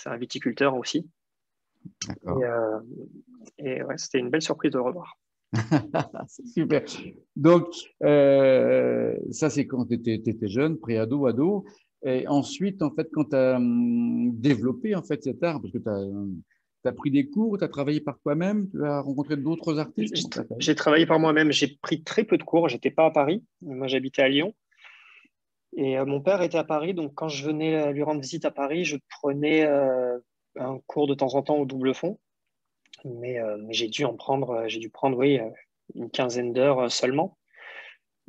C'est un viticulteur aussi. D'accord. Et ouais, c'était une belle surprise de le revoir. C'est super. Donc, ça, c'est quand tu étais jeune, pré-ado, ado. Et ensuite, en fait, quand tu as développé en fait, cet art, parce que tu as pris des cours, tu as travaillé par toi-même, tu as rencontré d'autres artistes, comment ça fait? J'ai travaillé par moi-même. J'ai pris très peu de cours. J'étais pas à Paris. Moi, j'habitais à Lyon. Et mon père était à Paris. Donc, quand je venais lui rendre visite à Paris, je prenais un cours de temps en temps au double fond. Mais j'ai dû prendre, oui, une quinzaine d'heures seulement.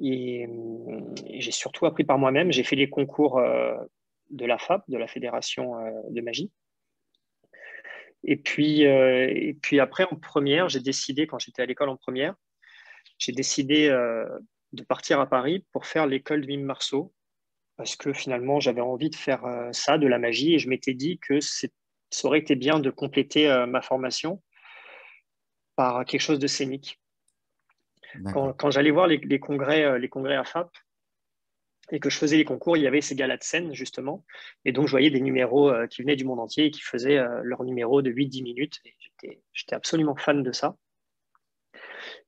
Et j'ai surtout appris par moi-même. J'ai fait les concours de la FAP, de la Fédération de magie. Et puis après, en première, j'ai décidé, quand j'étais à l'école en première, j'ai décidé de partir à Paris pour faire l'école de mime Marceau, parce que finalement, j'avais envie de faire ça, de la magie, et je m'étais dit que ça aurait été bien de compléter ma formation par quelque chose de scénique. D'accord. Quand j'allais voir les congrès à FAP et que je faisais les concours, il y avait ces galas de scène, justement. Et donc, je voyais des numéros qui venaient du monde entier et qui faisaient leurs numéros de 8-10 minutes. Et j'étais absolument fan de ça.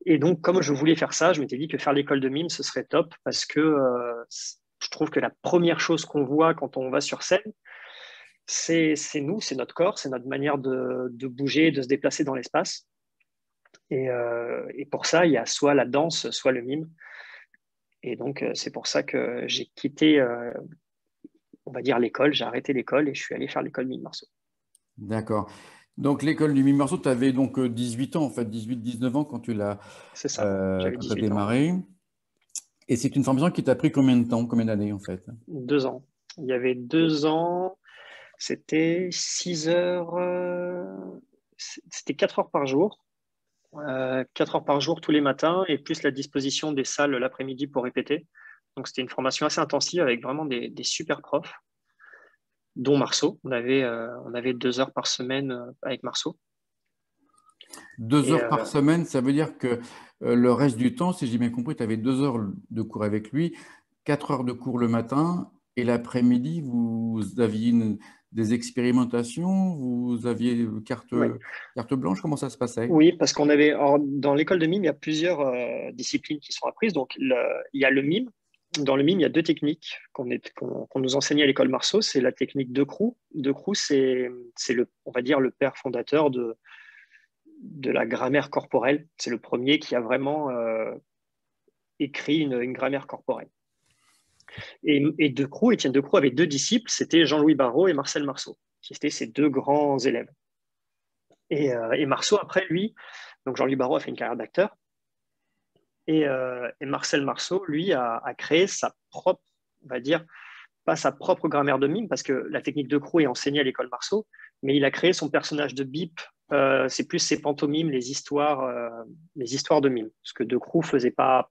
Et donc, comme je voulais faire ça, je m'étais dit que faire l'école de mime, ce serait top parce que je trouve que la première chose qu'on voit quand on va sur scène, c'est nous, c'est notre corps, c'est notre manière de bouger, de se déplacer dans l'espace. Et pour ça, il y a soit la danse, soit le mime. Et donc, c'est pour ça que j'ai quitté, on va dire, l'école. J'ai arrêté l'école et je suis allé faire l'école mime Marceau. D'accord. Donc, l'école du mime Marceau, tu avais donc 18 ans, en fait, 18-19 ans quand tu l'as C'est ça, j'avais quand tu as 18 ans. démarré. Et c'est une formation qui t'a pris combien de temps, combien d'années, en fait? 2 ans. Il y avait 2 ans, c'était 6 heures, c'était 4 heures par jour. 4 heures par jour tous les matins et plus la disposition des salles l'après-midi pour répéter. Donc, c'était une formation assez intensive avec vraiment des super profs, dont Marceau. On avait 2 heures par semaine avec Marceau. Deux Et heures par semaine, ça veut dire que le reste du temps, si j'ai bien compris, tu avais 2 heures de cours avec lui, 4 heures de cours le matin et l'après-midi, vous aviez des expérimentations, vous aviez oui, carte blanche, comment ça se passait? oui, parce dans l'école de mime, il y a plusieurs disciplines qui sont apprises. Donc, il y a le mime. Dans le mime, il y a deux techniques qu'on nous enseignait à l'école Marceau. C'est la technique de Crou. De Crou, c'est on va dire, le père fondateur de la grammaire corporelle. C'est le premier qui a vraiment écrit une grammaire corporelle. Et Étienne Decroux avait deux disciples, c'était Jean-Louis Barrault et Marcel Marceau, qui étaient ses deux grands élèves. Et Marceau, après lui, donc Jean-Louis Barrault a fait une carrière d'acteur, et Marcel Marceau, lui, a créé sa propre, on va dire, pas sa propre grammaire de mime, parce que la technique de Crou est enseignée à l'école Marceau, mais il a créé son personnage de Bip. C'est plus ses pantomimes, les histoires de mime, ce que De Crou faisait pas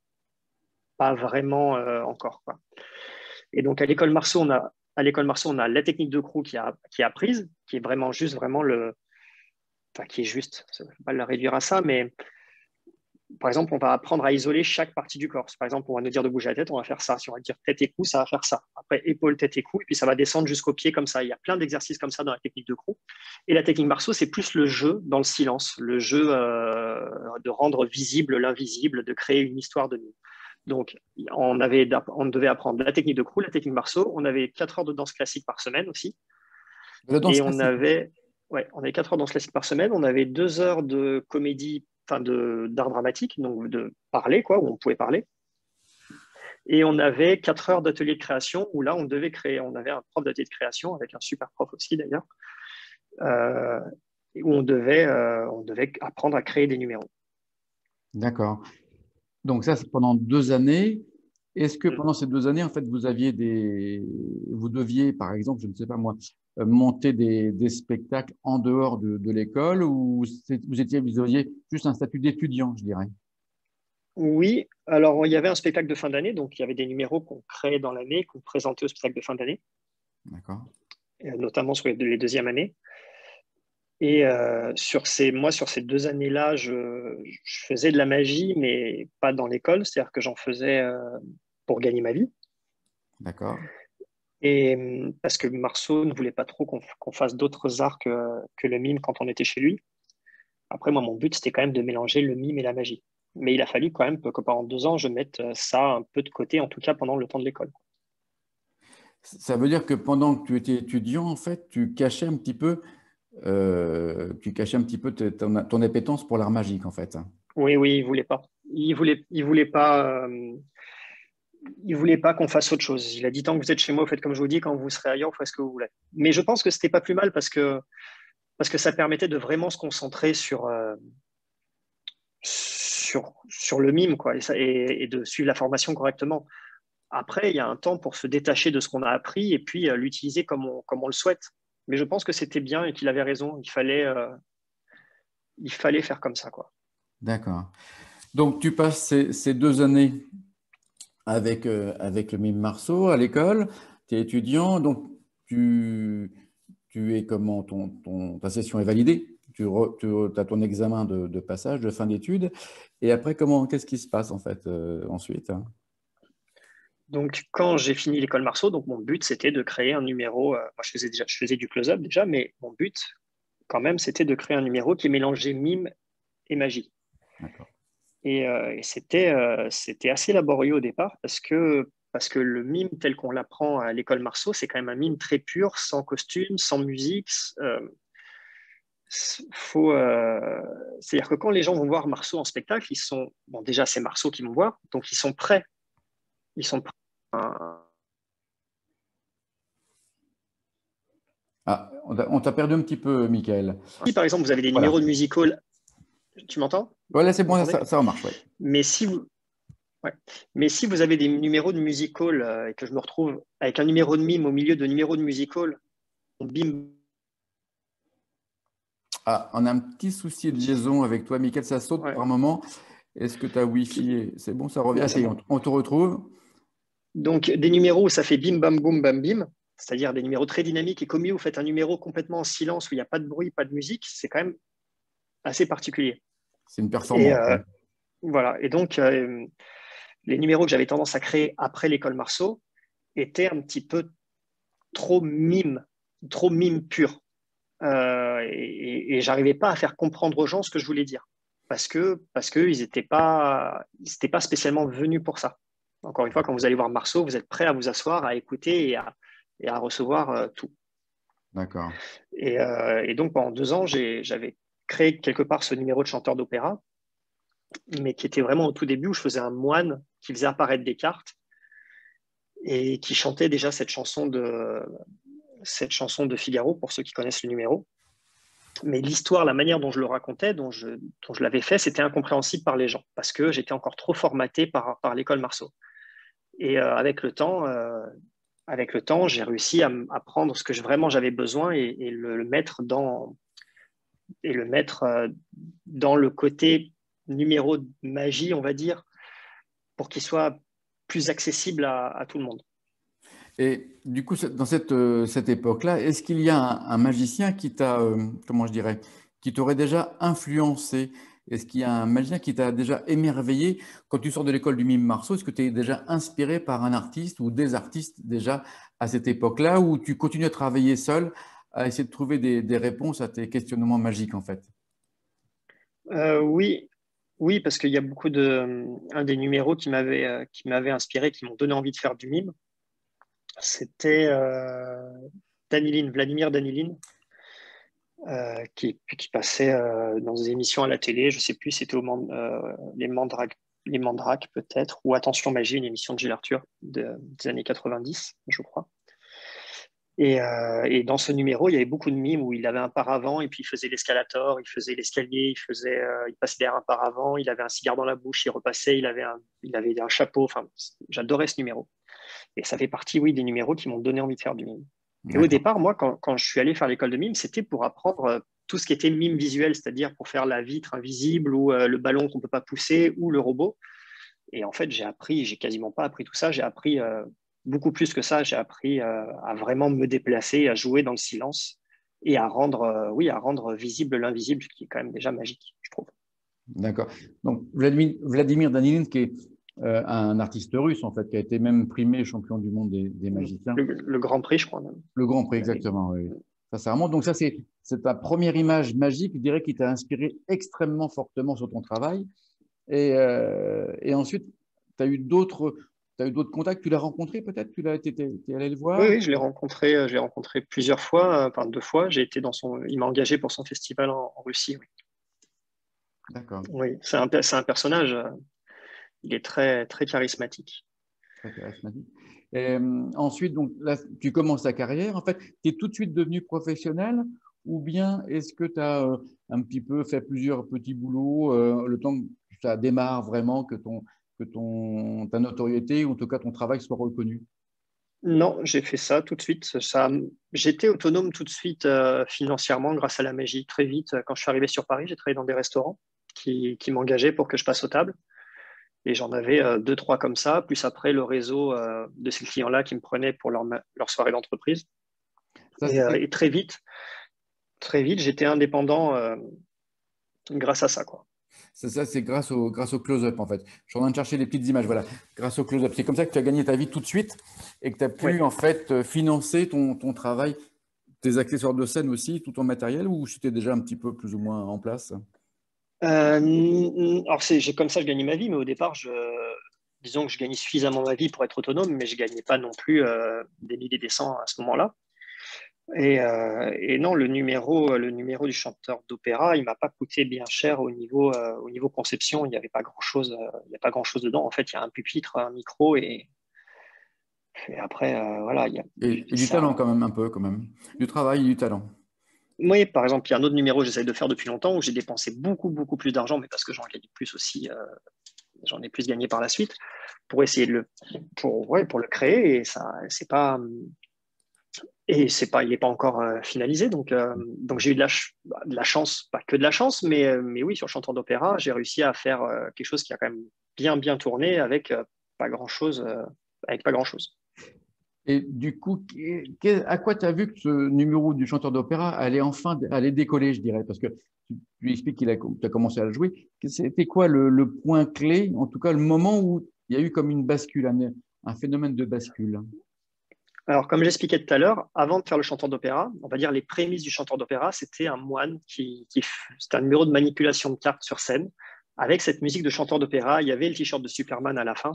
vraiment encore, quoi. Et donc à l'école Marceau, on a la technique de Crou qui est apprise, qui est vraiment juste, vraiment enfin qui est juste, je ne vais pas la réduire à ça, mais par exemple, on va apprendre à isoler chaque partie du corps. Par exemple, on va nous dire de bouger la tête, on va faire ça. Si on va dire tête et cou, ça va faire ça. Après, épaule, tête et cou, et puis ça va descendre jusqu'au pied comme ça. Il y a plein d'exercices comme ça dans la technique de Crou. Et la technique Marceau, c'est plus le jeu dans le silence, le jeu de rendre visible l'invisible, de créer une histoire de mime. Donc, on devait apprendre la technique de Crou, la technique Marceau. On avait 4 heures de danse classique par semaine aussi. De la danse Et classique. on avait 4 heures de danse classique par semaine. On avait 2 heures de comédie, enfin d'art dramatique, donc de parler, quoi, où on pouvait parler. Et on avait 4 heures d'atelier de création où là, on devait créer. On avait un prof d'atelier de création avec un super prof aussi d'ailleurs, euh, où on devait apprendre à créer des numéros. D'accord. Donc ça, c'est pendant 2 années. Est-ce que Mm. pendant ces 2 années, en fait, vous deviez, par exemple, je ne sais pas moi, monter des spectacles en dehors de l'école ou vous aviez juste un statut d'étudiant, je dirais. Oui, alors il y avait un spectacle de fin d'année, donc il y avait des numéros qu'on créait dans l'année, qu'on présentait au spectacle de fin d'année, D'accord. notamment sur les deuxièmes années. Et sur ces 2 années-là, je faisais de la magie, mais pas dans l'école, c'est-à-dire que j'en faisais pour gagner ma vie. D'accord. Et parce que Marceau ne voulait pas trop qu'on fasse d'autres arts que le mime quand on était chez lui. Après, moi, mon but, c'était quand même de mélanger le mime et la magie. Mais il a fallu quand même que pendant 2 ans, je mette ça un peu de côté, en tout cas pendant le temps de l'école. Ça veut dire que pendant que tu étais étudiant, en fait, tu cachais un petit peu ton appétence pour l'art magique, en fait. Oui, oui, il voulait pas. Il voulait pas qu'on fasse autre chose. Il a dit tant que vous êtes chez moi, vous faites comme je vous dis. Quand vous serez ailleurs, vous ferez ce que vous voulez. Mais je pense que c'était pas plus mal parce que ça permettait de vraiment se concentrer sur le mime, quoi, et de suivre la formation correctement. Après, il y a un temps pour se détacher de ce qu'on a appris et puis l'utiliser comme on le souhaite. Mais je pense que c'était bien et qu'il avait raison. Il fallait faire comme ça, quoi. D'accord. Donc, tu passes ces 2 années avec le mime Marceau à l'école, tu es étudiant, donc tu es comment, ta session est validée, tu as ton examen de passage, de fin d'études, et après, qu'est-ce qui se passe en fait ensuite, hein? Donc, quand j'ai fini l'école Marceau, donc mon but, c'était de créer un numéro. Moi, je faisais du close-up déjà, mais mon but, quand même, c'était de créer un numéro qui mélangeait mime et magie. D'accord. Et c'était assez laborieux au départ parce que le mime tel qu'on l'apprend à l'école Marceau, c'est quand même un mime très pur, sans costume, sans musique. C'est-à-dire que quand les gens vont voir Marceau en spectacle, bon, déjà c'est Marceau qui vont voir, donc ils sont prêts. Ils sont prêts. Ah, on t'a perdu un petit peu, Michael. Si par exemple vous avez des Voilà. numéros de music hall, tu m'entends? Voilà, c'est Vous bon, m'entendez? ça remarche, ouais. Mais si vous, ouais. Mais si vous avez des numéros de music hall et que je me retrouve avec un numéro de mime au milieu de numéros de music hall, bim. Ah, on a un petit souci de liaison avec toi, Michael, ça saute Ouais. par moment. Est-ce que ta Wi-Fi, c'est bon, ça revient? Là, Ah, c'est ça y est, bon. on te retrouve. Donc, des numéros où ça fait bim, bam, boum, bam, bim, c'est-à-dire des numéros très dynamiques et comme vous faites un numéro complètement en silence où il n'y a pas de bruit, pas de musique, c'est quand même assez particulier. C'est une Et performance, hein. voilà. Et donc, les numéros que j'avais tendance à créer après l'école Marceau étaient un petit peu trop mime pur. Et j'arrivais pas à faire comprendre aux gens ce que je voulais dire parce que ils n'étaient pas spécialement venus pour ça. Encore une fois, quand vous allez voir Marceau, vous êtes prêt à vous asseoir, à écouter et à recevoir tout. D'accord. Et donc pendant 2 ans, j'avais créé quelque part ce numéro de chanteur d'opéra, mais qui était vraiment au tout début où je faisais un moine qui faisait apparaître des cartes et qui chantait déjà cette chanson de Figaro pour ceux qui connaissent le numéro. Mais l'histoire, la manière dont je le racontais, dont je l'avais fait, c'était incompréhensible par les gens parce que j'étais encore trop formaté par l'école Marceau. Et avec le temps, j'ai réussi à prendre ce que vraiment j'avais besoin et le mettre dans le côté numéro de magie, on va dire, pour qu'il soit plus accessible à tout le monde. Et du coup, dans cette époque-là, est-ce qu'il y a un magicien qui t'a, comment je dirais, qui t'aurait déjà influencé? Est-ce qu'il y a un magicien qui t'a déjà émerveillé quand tu sors de l'école du mime Marceau? Est-ce que tu es déjà inspiré par un artiste ou des artistes déjà à cette époque-là, ou tu continues à travailler seul, à essayer de trouver des réponses à tes questionnements magiques en fait? Oui, oui, parce qu'il y a un des numéros qui m'avait inspiré, qui m'ont donné envie de faire du mime, c'était Danilin, Vladimir Danilin, qui passait dans des émissions à la télé. Je ne sais plus, c'était les Mandrakes peut-être, ou Attention Magie, une émission de Gilles Arthur des années 90, je crois. Et dans ce numéro, il y avait beaucoup de mimes où il avait un paravent et puis il faisait l'escalator, il faisait l'escalier, il passait derrière un paravent, il avait un cigare dans la bouche, il repassait, il avait un chapeau. Enfin, j'adorais ce numéro. Et ça fait partie, oui, des numéros qui m'ont donné envie de faire du mime. Et au D'accord. départ, moi, quand je suis allé faire l'école de mime, c'était pour apprendre tout ce qui était mime visuel, c'est-à-dire pour faire la vitre invisible ou le ballon qu'on ne peut pas pousser ou le robot. Et en fait, j'ai quasiment pas appris tout ça. J'ai appris beaucoup plus que ça. J'ai appris à vraiment me déplacer, à jouer dans le silence et oui, à rendre visible l'invisible, ce qui est quand même déjà magique, je trouve. D'accord. Donc, Vladimir Danilin, qui est un artiste russe, en fait, qui a été même primé champion du monde des magiciens. Le Grand Prix, je crois même. Le Grand Prix, exactement, oui. Ça remonte. Donc ça, c'est ta première image magique, je dirais, qui t'a inspiré extrêmement fortement sur ton travail. Et ensuite, tu as eu d'autres contacts. Tu l'as rencontré peut-être? Tu es allé le Oui, voir? oui, je l'ai rencontré plusieurs fois, enfin 2 fois. J'ai été dans son, il m'a engagé pour son festival en Russie. Oui, D'accord. oui, c'est un personnage. Il est très, très charismatique. Très charismatique. Et, ensuite, donc, là, tu commences ta carrière. En fait, tu es tout de suite devenu professionnel ou bien est-ce que tu as un petit peu fait plusieurs petits boulots le temps que ça démarre vraiment, ta notoriété ou en tout cas ton travail soit reconnu? Non, j'ai fait ça tout de suite. J'étais autonome tout de suite financièrement grâce à la magie. Très vite, quand je suis arrivé sur Paris, j'ai travaillé dans des restaurants qui m'engageaient pour que je passe aux tables. Et j'en avais 2, 3 comme ça, plus après le réseau de ces clients-là qui me prenaient pour leur soirée d'entreprise. Ça, Et très vite, j'étais indépendant grâce à ça, quoi. c'est grâce au close-up, en fait. Je suis en train de chercher les petites images, voilà. Grâce au close-up. C'est comme ça que tu as gagné ta vie tout de suite et que tu as Oui. pu, en fait, financer ton travail, tes accessoires de scène aussi, tout ton matériel, ou c'était déjà un petit peu plus ou moins en place? Alors, c'est comme ça que je gagnais ma vie, mais au départ, disons que je gagnais suffisamment ma vie pour être autonome, mais je ne gagnais pas non plus des milliers et des cents à ce moment-là. Et non, le numéro du chanteur d'opéra, il ne m'a pas coûté bien cher au niveau conception. Il n'y avait pas grand-chose, il y a pas grand-chose dedans. En fait, il y a un pupitre, un micro, et après, voilà, Et du talent ça. quand même, un peu quand même. Du travail et du talent. Oui, par exemple, il y a un autre numéro que j'essaie de faire depuis longtemps où j'ai dépensé beaucoup, beaucoup plus d'argent, mais parce que j'en gagne plus aussi, j'en ai plus gagné par la suite, pour essayer pour le créer, et ça, il n'est pas encore finalisé, donc j'ai eu de la chance, pas que de la chance, mais oui, sur Chanteur d'opéra, j'ai réussi à faire quelque chose qui a quand même bien, bien tourné pas grand-chose, avec pas grand-chose. Et du coup, à quoi tu as vu que ce numéro du chanteur d'opéra allait décoller, je dirais, parce que tu expliques tu as commencé à le jouer. C'était quoi le point clé, en tout cas le moment où il y a eu comme une bascule, un phénomène de bascule? Alors, comme j'expliquais tout à l'heure, avant de faire le chanteur d'opéra, on va dire les prémices du chanteur d'opéra, c'était un moine c'était un numéro de manipulation de cartes sur scène. Avec cette musique de chanteur d'opéra, il y avait le t-shirt de Superman à la fin,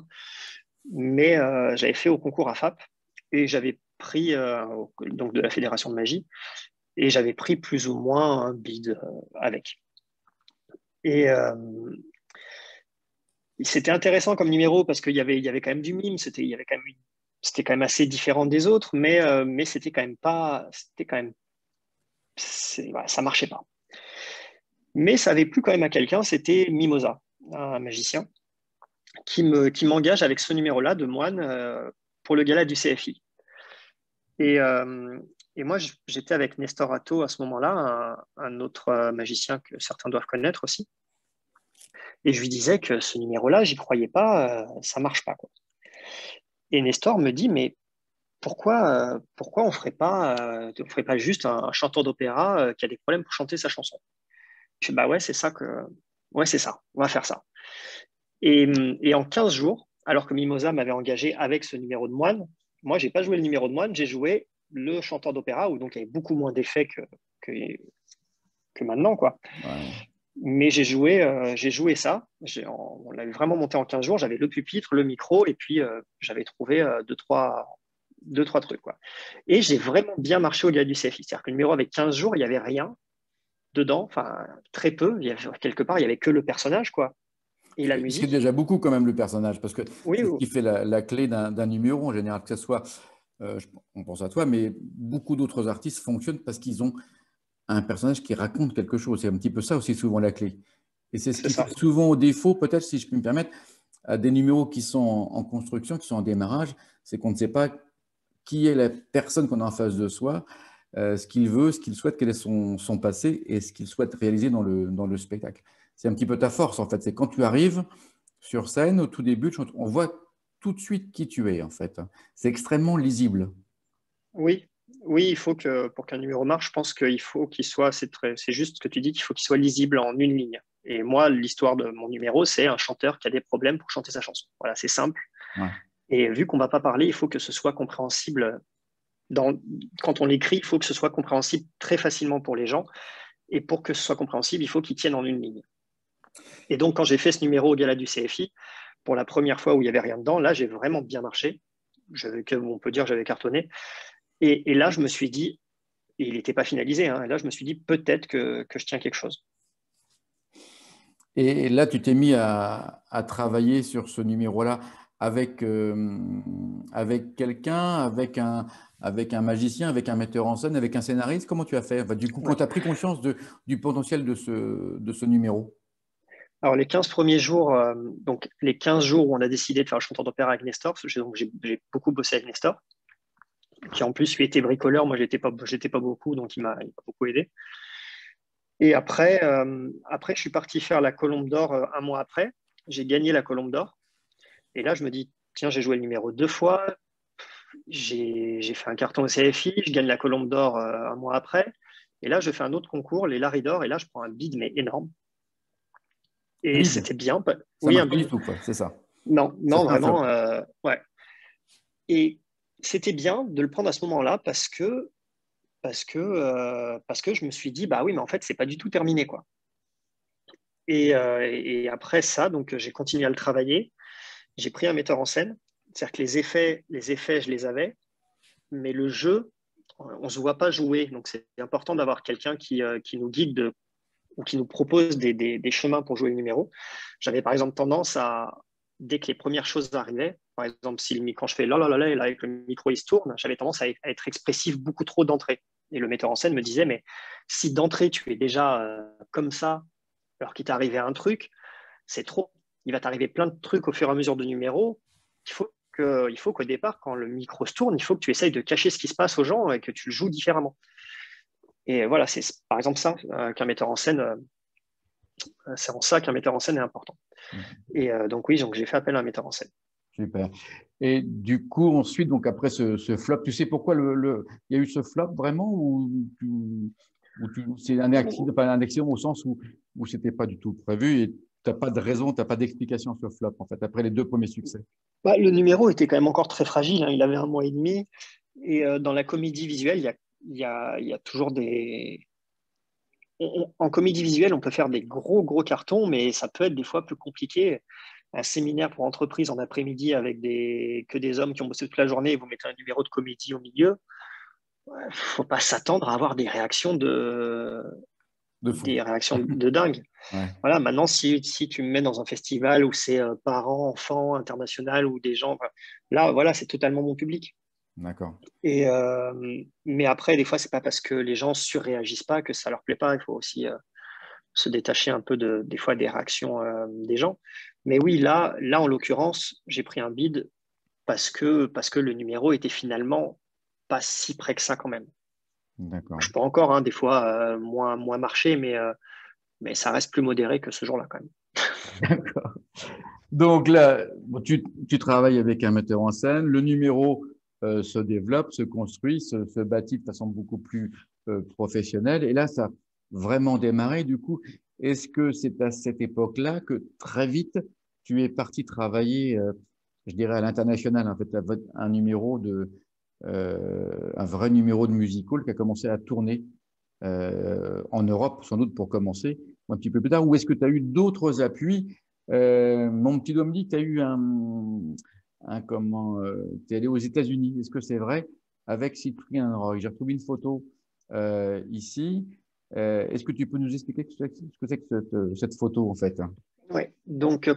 mais j'avais fait au concours AFAP et j'avais pris, donc de la Fédération de magie, et j'avais pris plus ou moins un bid avec. Et c'était intéressant comme numéro parce qu'il y avait quand même du mime, c'était quand même assez différent des autres, mais c'était quand même pas, voilà, ça marchait pas. Mais ça avait plu quand même à quelqu'un, c'était Mimosa, un magicien, qui m'engage avec ce numéro-là de moine pour le gala du CFI. Et, euh, et moi, j'étais avec Nestor Atto à ce moment-là, un autre magicien que certains doivent connaître aussi. Et je lui disais que ce numéro-là, j'y croyais pas, ça marche pas, quoi. Et Nestor me dit, mais pourquoi on ferait pas juste un chanteur d'opéra qui a des problèmes pour chanter sa chanson? Je dis, bah ouais, c'est ça, on va faire ça. Et, et en 15 jours, alors que Mimosa m'avait engagé avec ce numéro de moine, moi, j'ai pas joué le numéro de moine, j'ai joué le chanteur d'opéra, où donc il y avait beaucoup moins d'effets que, que maintenant, quoi. Ouais. Mais j'ai joué ça. On l'avait vraiment monté en 15 jours. J'avais le pupitre, le micro, et puis j'avais trouvé deux, trois trucs, quoi. Et j'ai vraiment bien marché au gars du CFI. C'est-à-dire que le numéro avec 15 jours, il n'y avait rien dedans, enfin très peu. Quelque part, il n'y avait que le personnage, quoi. Et la Ce qui est musique. déjà beaucoup quand même le personnage, parce que Oui, c'est ce oui, qui fait la clé d'un numéro en général, que ce soit, on pense à toi, mais beaucoup d'autres artistes fonctionnent parce qu'ils ont un personnage qui raconte quelque chose. C'est un petit peu ça aussi souvent la clé. Et c'est ce c'est qui ça. fait souvent au défaut, peut-être si je puis me permettre, à des numéros qui sont en construction, qui sont en démarrage, c'est qu'on ne sait pas qui est la personne qu'on a en face de soi, ce qu'il veut, ce qu'il souhaite, quel est son passé et ce qu'il souhaite réaliser dans le spectacle. C'est un petit peu ta force, en fait. C'est quand tu arrives sur scène, au tout début, on voit tout de suite qui tu es, en fait. C'est extrêmement lisible. Oui, oui, il faut pour qu'un numéro marche, je pense qu'il faut qu'il soit, c'est juste ce que tu dis, qu'il faut qu'il soit lisible en une ligne. Et moi, l'histoire de mon numéro, c'est un chanteur qui a des problèmes pour chanter sa chanson. Voilà, c'est simple. Ouais. Et vu qu'on ne va pas parler, il faut que ce soit compréhensible. Quand on l'écrit, il faut que ce soit compréhensible très facilement pour les gens. Et pour que ce soit compréhensible, il faut qu'ils tiennent en une ligne. Et donc, quand j'ai fait ce numéro au gala du CFI, pour la première fois où il n'y avait rien dedans, là, j'ai vraiment bien marché. On peut dire que j'avais cartonné. Et là, je me suis dit, et il n'était pas finalisé, hein, et là, je me suis dit, peut-être que je tiens quelque chose. Et là, tu t'es mis à travailler sur ce numéro-là avec, avec quelqu'un, avec un magicien, avec un metteur en scène, avec un scénariste. Comment tu as fait? Enfin, du coup, quand tu as pris conscience du potentiel de ce numéro? Alors, les 15 premiers jours, donc les 15 jours où on a décidé de faire le chanteur d'opéra avec Nestor, parce que j'ai beaucoup bossé avec Nestor, qui en plus lui était bricoleur, moi j'étais pas beaucoup, donc il m'a beaucoup aidé. Et après, je suis parti faire la Colombe d'Or un mois après. J'ai gagné la Colombe d'Or. Et là, je me dis, tiens, j'ai joué le numéro 2 fois. J'ai fait un carton au CFI. Je gagne la Colombe d'Or un mois après. Et là, je fais un autre concours, les Larry d'Or. Et là, je prends un bid, mais énorme. Et Vide. c'était bien. Ça Oui, un marche pas du bid. tout, quoi. C'est ça. Non, Ça non, fait un flop. vraiment. Ouais. Et c'était bien de le prendre à ce moment-là parce que je me suis dit, bah oui, mais en fait, c'est pas du tout terminé, quoi. Et après ça, donc j'ai continué à le travailler. J'ai pris un metteur en scène, c'est-à-dire que les effets, je les avais, mais le jeu, on ne se voit pas jouer. Donc c'est important d'avoir quelqu'un qui nous guide ou qui nous propose des chemins pour jouer le numéro. J'avais par exemple tendance à, dès que les premières choses arrivaient, par exemple, quand je fais là, là, là, là, et là, avec le micro, il se tourne, j'avais tendance à être expressif beaucoup trop d'entrée. Et le metteur en scène me disait, mais si d'entrée, tu es déjà comme ça, alors qu'il t'est arrivé un truc, c'est trop. Il va t'arriver plein de trucs au fur et à mesure de numéros. Il faut qu'au départ, quand le micro se tourne, il faut que tu essayes de cacher ce qui se passe aux gens et que tu le joues différemment. Et voilà, c'est par exemple ça qu'un metteur en scène, c'est en ça qu'un metteur en scène est important. Et donc oui, donc j'ai fait appel à un metteur en scène. Super. Et du coup, ensuite, donc après ce flop, tu sais pourquoi il y a eu ce flop vraiment c'est un accident au sens où c'était pas du tout prévu et tu n'as pas de raison, tu n'as pas d'explication sur ce flop, en fait, après les 2 premiers succès. Bah, le numéro était quand même encore très fragile, hein. Il avait un mois et demi. Et dans la comédie visuelle, il y a toujours des. En comédie visuelle, on peut faire des gros cartons, mais ça peut être des fois plus compliqué. Un séminaire pour entreprise en après-midi avec que des hommes qui ont bossé toute la journée et vous mettez un numéro de comédie au milieu, il ne faut pas s'attendre à avoir De fou. des réactions de dingue. Ouais. Voilà, maintenant, si tu me mets dans un festival où c'est parents, enfants, international ou des gens, là, voilà, c'est totalement mon public. D'accord. Et, mais après, des fois, c'est pas parce que les gens surréagissent pas que ça leur plaît pas. Il faut aussi se détacher un peu des fois des réactions des gens. Mais oui, là en l'occurrence, j'ai pris un bid parce que le numéro était finalement pas si près que ça quand même. D'accord. Je peux encore, hein, des fois, moins marcher, mais ça reste plus modéré que ce jour-là quand même. D'accord. Donc là, bon, tu travailles avec un metteur en scène, le numéro se développe, se construit, se bâtit de façon beaucoup plus professionnelle. Et là, ça a vraiment démarré. Du coup, est-ce que c'est à cette époque-là que très vite, tu es parti travailler, je dirais, à l'international, en fait, un vrai numéro de musical qui a commencé à tourner en Europe, sans doute pour commencer, ou un petit peu plus tard, ou est-ce que tu as eu d'autres appuis? Mon petit Dominique, tu as eu tu es allé aux États-Unis, est-ce que c'est vrai? Avec Cyprien Roy. J'ai retrouvé une photo ici. Est-ce que tu peux nous expliquer ce que c'est que cette photo, en fait? Ouais. Donc,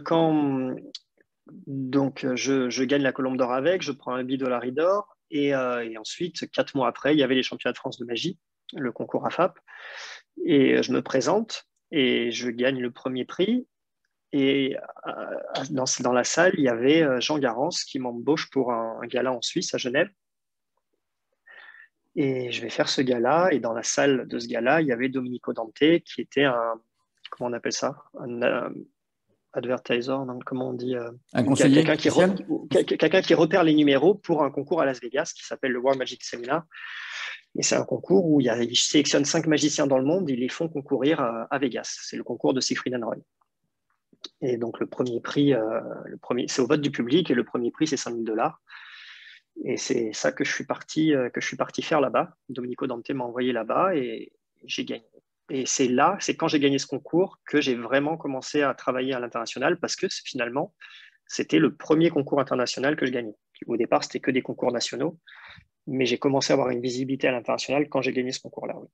je gagne la Colombe d'Or avec, je prends un billet $, d'or, et ensuite, 4 mois après, il y avait les championnats de France de magie, le concours AFAP, et je me présente et je gagne le premier prix. Et dans la salle, il y avait Jean Garance qui m'embauche pour un gala en Suisse, à Genève. Et je vais faire ce gala, et dans la salle de ce gala, il y avait Domenico Dante, qui était comment on appelle ça? Un advertiser, non, comment on dit? Un conseiller spécial? Quelqu'un qui repère les numéros pour un concours à Las Vegas qui s'appelle le World Magic Seminar. Et c'est un concours où ils sélectionnent 5 magiciens dans le monde, ils les font concourir à Vegas. C'est le concours de Siegfried and Roy. Et donc le premier prix, c'est au vote du public et le premier prix, c'est 5 000 $. Et c'est ça que je suis parti faire là-bas. Domenico Dante m'a envoyé là-bas et j'ai gagné. Et c'est quand j'ai gagné ce concours que j'ai vraiment commencé à travailler à l'international parce que finalement, c'était le premier concours international que je gagnais. Au départ, c'était que des concours nationaux, mais j'ai commencé à avoir une visibilité à l'international quand j'ai gagné ce concours-là. Oui.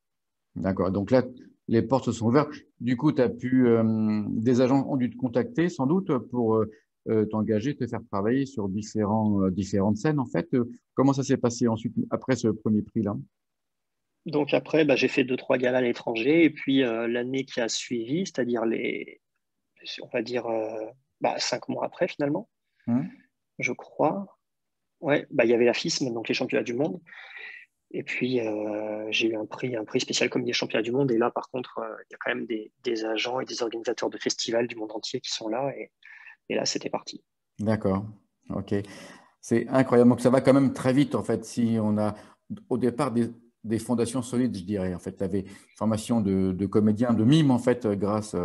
D'accord. Donc là, les portes se sont ouvertes. Du coup, des agents ont dû te contacter sans doute pour t'engager, te faire travailler sur différentes scènes, en fait. Comment ça s'est passé ensuite, après ce premier prix-là? Donc après, j'ai fait 2-3 galas à l'étranger et puis l'année qui a suivi, c'est-à-dire on va dire 5 mois après finalement, Hein. je crois. Ouais, il y avait la FISM, donc les championnats du monde. Et puis, j'ai eu un prix spécial comme des championnats du monde. Et là, par contre, il y a quand même des agents et des organisateurs de festivals du monde entier qui sont là. Et là, c'était parti. D'accord. OK. C'est incroyable. Donc, ça va quand même très vite, en fait, si on a au départ des fondations solides, je dirais. En fait, tu avais une formation de comédien, de mime, en fait, grâce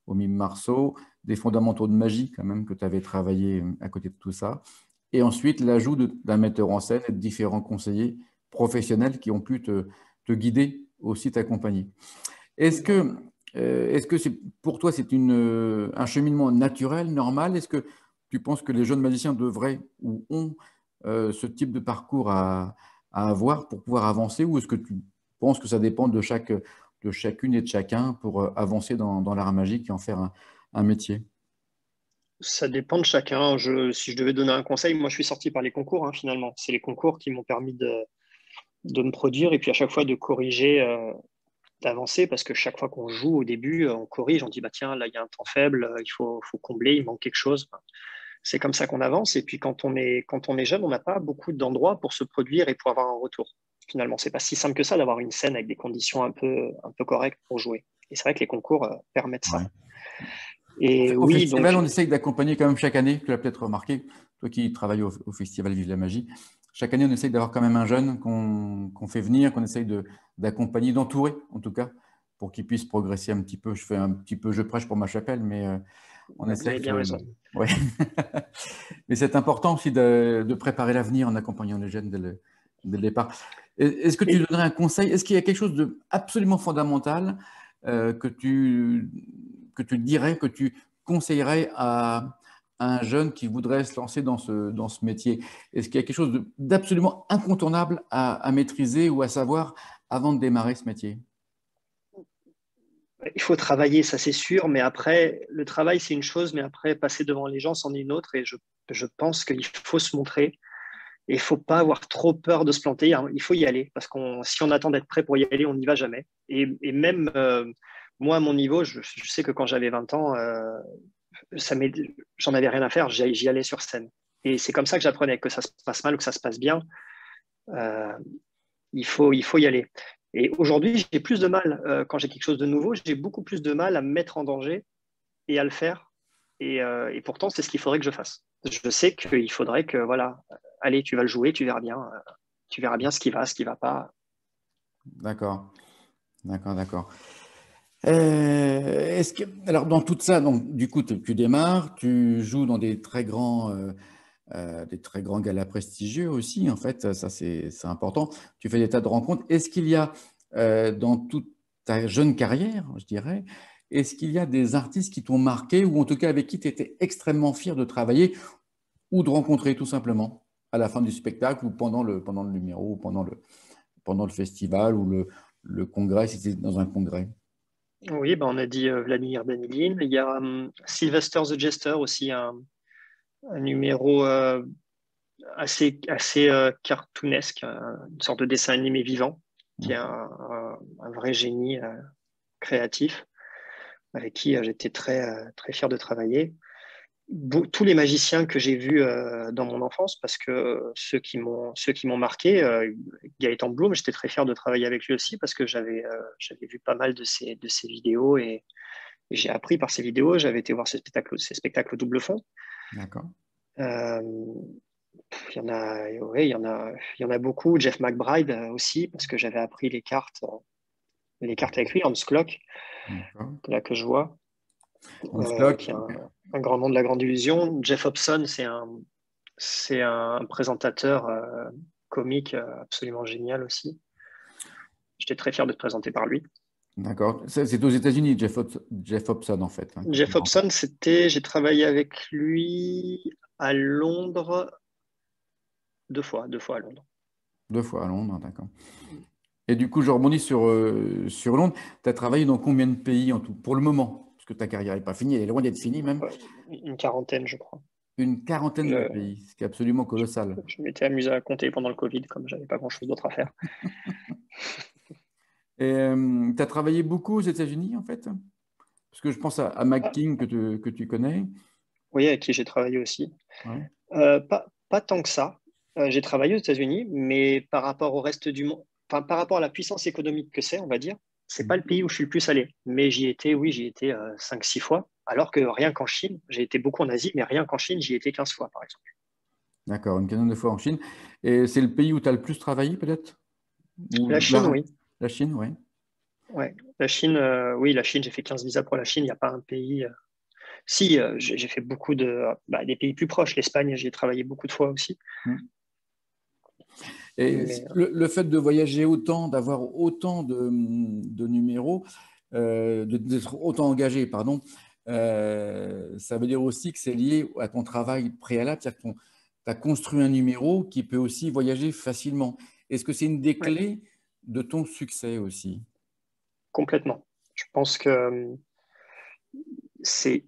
au mime Marceau, des fondamentaux de magie, quand même, que tu avais travaillé à côté de tout ça. Et ensuite, l'ajout d'un metteur en scène et de différents conseillers professionnels qui ont pu te guider, aussi t'accompagner. Est-ce que pour toi, c'est un cheminement naturel, normal? Est-ce que tu penses que les jeunes magiciens devraient ou ont ce type de parcours à avoir pour pouvoir avancer? Ou est-ce que tu penses que ça dépend de chacune et de chacun pour avancer dans l'art magique et en faire un métier? Ça dépend de chacun. Si je devais donner un conseil, moi, je suis sorti par les concours, hein, finalement. C'est les concours qui m'ont permis de me produire et puis à chaque fois de corriger, d'avancer parce que chaque fois qu'on joue au début, on corrige, on dit, tiens, là, il y a un temps faible, faut combler, il manque quelque chose. C'est comme ça qu'on avance. Et puis quand on est jeune, on n'a pas beaucoup d'endroits pour se produire et pour avoir un retour. Finalement, c'est pas si simple que ça d'avoir une scène avec des conditions un peu correctes pour jouer. Et c'est vrai que les concours permettent ça. Ouais. Et Au oui, festival, donc on essaye d'accompagner quand même chaque année, tu l'as peut-être remarqué, toi qui travailles au festival Vive la Magie, chaque année on essaye d'avoir quand même un jeune qu'on fait venir, qu'on essaye d'accompagner, d'entourer en tout cas, pour qu'il puisse progresser un petit peu. Je fais un petit peu, je prêche pour ma chapelle, mais on vous avez essaye bien raison. ouais. Mais c'est important aussi de préparer l'avenir en accompagnant les jeunes dès le départ. Est-ce que tu Et donnerais un conseil? Est-ce qu'il y a quelque chose de absolument fondamental que tu dirais, que tu conseillerais à un jeune qui voudrait se lancer dans ce métier? Est-ce qu'il y a quelque chose d'absolument incontournable à maîtriser ou à savoir avant de démarrer ce métier? il faut travailler, ça c'est sûr, mais après, le travail c'est une chose, mais après, passer devant les gens, c'en est une autre. Et je pense qu'il faut se montrer. Et il ne faut pas avoir trop peur de se planter. Il faut y aller parce que si on attend d'être prêt pour y aller, on n'y va jamais. Et même moi, à mon niveau, je sais que quand j'avais 20 ans, j'en avais rien à faire. J'y allais sur scène. Et c'est comme ça que j'apprenais que ça se passe mal ou que ça se passe bien. euh, il faut y aller. Et aujourd'hui, j'ai plus de mal, quand j'ai quelque chose de nouveau, j'ai beaucoup plus de mal à me mettre en danger et à le faire. Et pourtant, c'est ce qu'il faudrait que je fasse. Je sais qu'il faudrait que, voilà, allez, tu vas le jouer, tu verras bien ce qui va pas. D'accord, d'accord, d'accord. Alors, dans tout ça, donc, du coup, tu démarres, tu joues dans des très grands galas prestigieux aussi, en fait, ça c'est important. Tu fais des tas de rencontres. Est-ce qu'il y a, dans toute ta jeune carrière, je dirais, est-ce qu'il y a des artistes qui t'ont marqué ou en tout cas avec qui tu étais extrêmement fier de travailler ou de rencontrer tout simplement à la fin du spectacle ou pendant le numéro ou pendant le festival ou le congrès, si c'était dans un congrès? Oui, on a dit Vladimir Danilin. Il y a Sylvester the Jester aussi, un numéro assez cartoonesque, une sorte de dessin animé vivant, qui est un vrai génie créatif, avec qui j'étais très fier de travailler. Tous les magiciens que j'ai vus dans mon enfance, parce que ceux qui m'ont marqué, Gaëtan Bloom, j'étais très fier de travailler avec lui aussi parce que j'avais vu pas mal de ses vidéos et j'ai appris par ses vidéos. J'avais été voir ses spectacles au double fond. D'accord. Euh, Oui, il y en a beaucoup. Jeff McBride aussi, parce que j'avais appris les cartes avec lui, Hans Klock, D'accord. là que je vois, Hans Klock, qui est un grand nom de la grande illusion. Jeff Hobson, c'est un présentateur comique absolument génial aussi. J'étais très fier de te présenter par lui. d'accord. C'est aux États-Unis, Jeff Hobson, en fait, hein, que tu Jeff as rencontré. Hobson, j'ai travaillé avec lui à Londres deux fois à Londres. 2 fois à Londres, d'accord. Et du coup, je rebondis sur Londres. Tu as travaillé dans combien de pays en tout, pour le moment? Parce que ta carrière n'est pas finie, elle est loin d'être finie même. Une quarantaine, je crois. Une quarantaine de Je, pays, ce qui est absolument colossal. je m'étais amusé à compter pendant le Covid, comme j'avais pas grand-chose d'autre à faire. Et tu as travaillé beaucoup aux États-Unis, en fait? Parce que je pense à Ah, McKing que tu connais. oui, avec qui j'ai travaillé aussi. Ouais. Pas tant que ça. J'ai travaillé aux États-Unis, mais par rapport au reste du monde, enfin, par rapport à la puissance économique que c'est, on va dire, c'est pas le pays où je suis le plus allé. Mais j'y étais 5-6 fois. Alors que rien qu'en Chine, j'ai été beaucoup en Asie, mais rien qu'en Chine, j'y étais 15 fois, par exemple. D'accord, une quinzaine de fois en Chine. Et c'est le pays où tu as le plus travaillé, peut-être? Ou La Chine, oui. la Chine, oui. Ouais. La Chine, oui, la Chine, j'ai fait 15 visas pour la Chine. Il n'y a pas un pays. Si, j'ai fait beaucoup des pays plus proches. L'Espagne, j'y ai travaillé beaucoup de fois aussi. Et Mais le fait de voyager autant, d'avoir autant de numéros, d'être autant engagé, pardon, ça veut dire aussi que c'est lié à ton travail préalable, c'est-à-dire que tu as construit un numéro qui peut aussi voyager facilement. Est-ce que c'est une des ouais, clés de ton succès aussi? complètement. Je pense que c'est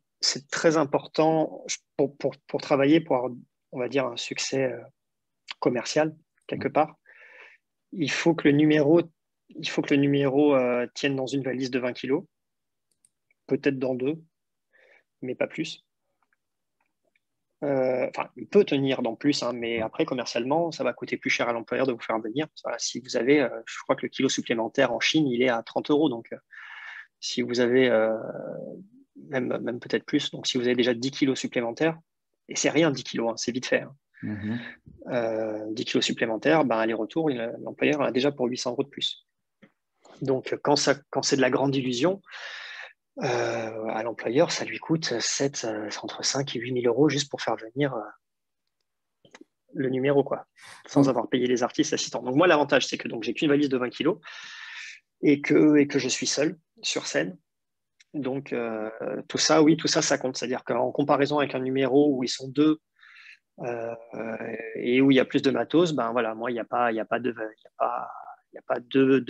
très important pour travailler, pour avoir, on va dire, un succès commercial, quelque part. Il faut que le numéro, il faut que le numéro tienne dans une valise de 20 kilos, peut-être dans deux, mais pas plus. Enfin, il peut tenir dans plus, hein, mais après, commercialement, ça va coûter plus cher à l'employeur de vous faire venir. Voilà, si vous avez, je crois que le kilo supplémentaire en Chine, il est à 30 euros. Donc, si vous avez même peut-être plus, donc si vous avez déjà 10 kilos supplémentaires, et c'est rien 10 kilos, hein, c'est vite fait, hein, Mhm. 10 kilos supplémentaires, ben, aller-retour, l'employeur en a déjà pour 800 euros de plus. Donc, quand c'est de la grande illusion, à l'employeur, ça lui coûte entre 5 et 8 000 euros juste pour faire venir le numéro, quoi, sans Donc, avoir payé les artistes assistants. Donc moi, l'avantage, c'est que donc j'ai qu'une valise de 20 kilos et que je suis seul sur scène. Donc tout ça, oui, tout ça, ça compte. C'est-à-dire qu'en comparaison avec un numéro où ils sont deux et où il y a plus de matos, ben voilà, moi, il y a pas il y a pas deux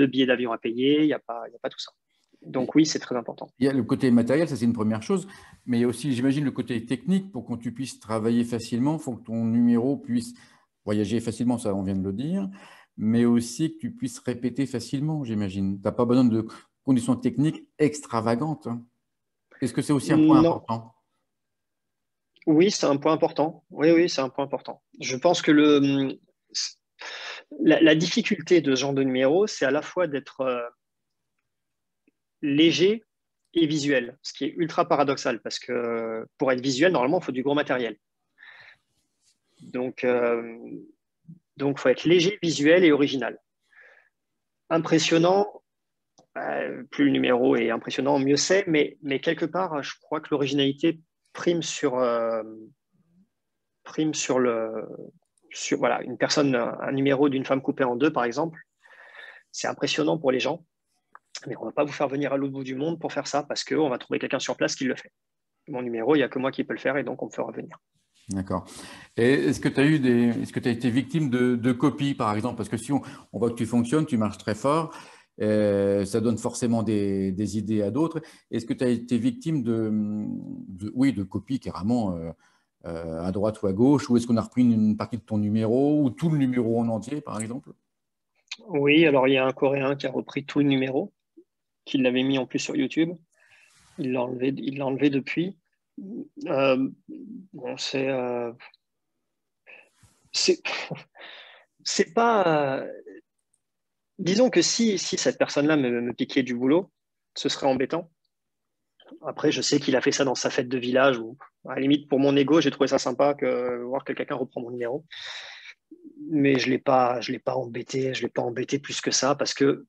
billets d'avion à payer, il y a pas tout ça. Donc oui, c'est très important. il y a le côté matériel, ça c'est une première chose, mais il y a aussi, j'imagine, le côté technique pour que tu puisses travailler facilement, il faut que ton numéro puisse voyager facilement, ça on vient de le dire, mais aussi que tu puisses répéter facilement, j'imagine. Tu n'as pas besoin de conditions techniques extravagantes, hein. Est-ce que c'est aussi un point Non, important? oui, c'est un point important. Oui, oui, c'est un point important. Je pense que la difficulté de ce genre de numéro, c'est à la fois d'être léger et visuel, ce qui est ultra paradoxal parce que pour être visuel, normalement, il faut du gros matériel. Donc, faut être léger, visuel et original. Impressionnant, plus le numéro est impressionnant, mieux c'est, mais quelque part, je crois que l'originalité prime prime sur voilà, une personne, un numéro d'une femme coupée en deux, par exemple. C'est impressionnant pour les gens, mais on ne va pas vous faire venir à l'autre bout du monde pour faire ça parce qu'on va trouver quelqu'un sur place qui le fait. Mon numéro, il n'y a que moi qui peux le faire et donc on me fera venir. D'accord. Et est-ce que tu as est-ce que tu as été victime de copies, par exemple? Parce que si on voit que tu fonctionnes, tu marches très fort, ça donne forcément des idées à d'autres. Est-ce que tu as été victime oui, de copies carrément à droite ou à gauche? Ou est-ce qu'on a repris une partie de ton numéro ou tout le numéro en entier, par exemple? Oui, alors il y a un Coréen qui a repris tout le numéro, qui l'avait mis en plus sur YouTube. Il l'a enlevé depuis. Euh, bon, c'est, c'est pas. Disons que si cette personne-là me piquait du boulot, ce serait embêtant. Après, je sais qu'il a fait ça dans sa fête de village où, à la limite, pour mon ego, j'ai trouvé ça sympa que voir que quelqu'un reprend mon numéro. Mais je l'ai pas embêté, je l'ai pas embêté plus que ça parce que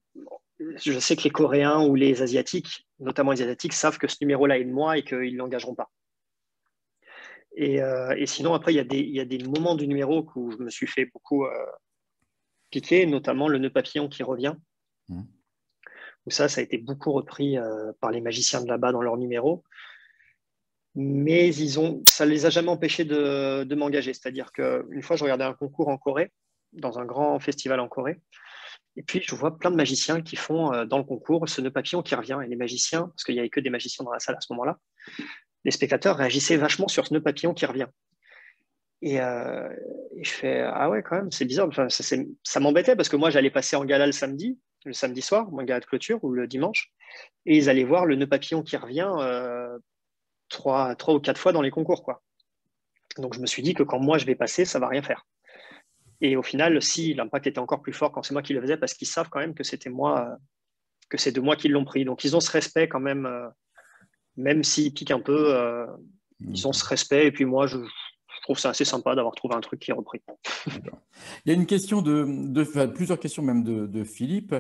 je sais que les Coréens ou les Asiatiques, notamment les Asiatiques, savent que ce numéro-là est de moi et qu'ils ne l'engageront pas. Et sinon, après, il y a des moments du numéro où je me suis fait beaucoup piquer, notamment le nœud papillon qui revient. Où ça a été beaucoup repris par les magiciens de là-bas dans leur numéro. Mais ça ne les a jamais empêchés de m'engager. C'est-à-dire qu'une fois, je regardais un concours en Corée, dans un grand festival en Corée. Et puis, je vois plein de magiciens qui font dans le concours ce nœud papillon qui revient. Et les magiciens, parce qu'il n'y avait que des magiciens dans la salle à ce moment-là, les spectateurs réagissaient vachement sur ce nœud papillon qui revient. Et je fais, ah ouais, quand même, c'est bizarre. Enfin, ça m'embêtait parce que moi, j'allais passer en gala le samedi soir, mon gala de clôture, ou le dimanche, et ils allaient voir le nœud papillon qui revient 3 ou 4 fois dans les concours, quoi. Donc, je me suis dit que quand moi, je vais passer, ça va rien faire. Et au final, si, l'impact était encore plus fort quand c'est moi qui le faisais parce qu'ils savent quand même que c'était moi, que c'est de moi qu'ils l'ont pris. Donc, ils ont ce respect quand même s'ils piquent un peu, ils ont ce respect. Et puis moi, je trouve ça assez sympa d'avoir trouvé un truc qui est repris. Il y a une question enfin, plusieurs questions même de Philippe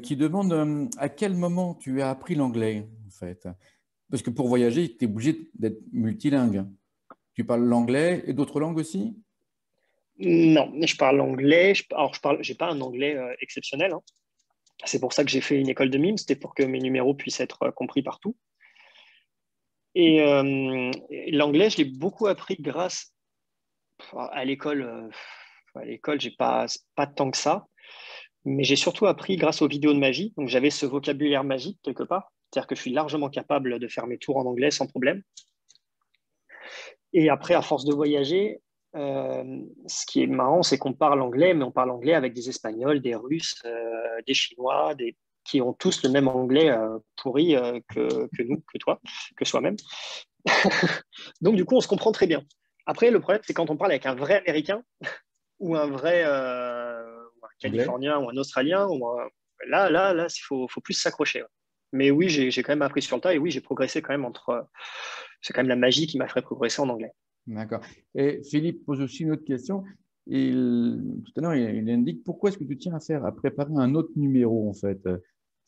qui demande à quel moment tu as appris l'anglais, en fait. Parce que pour voyager, tu es obligé d'être multilingue. Tu parles l'anglais et d'autres langues aussi? Non, je parle anglais. Alors, j'ai pas un anglais exceptionnel, hein. C'est pour ça que j'ai fait une école de mime. C'était pour que mes numéros puissent être compris partout. Et l'anglais, je l'ai beaucoup appris grâce à l'école. À l'école, j'ai pas tant que ça. Mais j'ai surtout appris grâce aux vidéos de magie. Donc, j'avais ce vocabulaire magique quelque part. C'est-à-dire que je suis largement capable de faire mes tours en anglais sans problème. Et après, à force de voyager, ce qui est marrant, c'est qu'on parle anglais, mais on parle anglais avec des Espagnols, des Russes, des Chinois, qui ont tous le même anglais pourri que nous, que toi, que soi-même. Donc, du coup, on se comprend très bien. Après, le problème, c'est quand on parle avec un vrai Américain ou un vrai ou un Californien ou un Australien, là, il faut plus s'accrocher. Ouais. Mais oui, j'ai quand même appris sur le tas et oui, j'ai progressé quand même c'est quand même la magie qui m'a fait progresser en anglais. D'accord. Et Philippe pose aussi une autre question. Tout à l'heure, il indique pourquoi est-ce que tu tiens à préparer un autre numéro, en fait.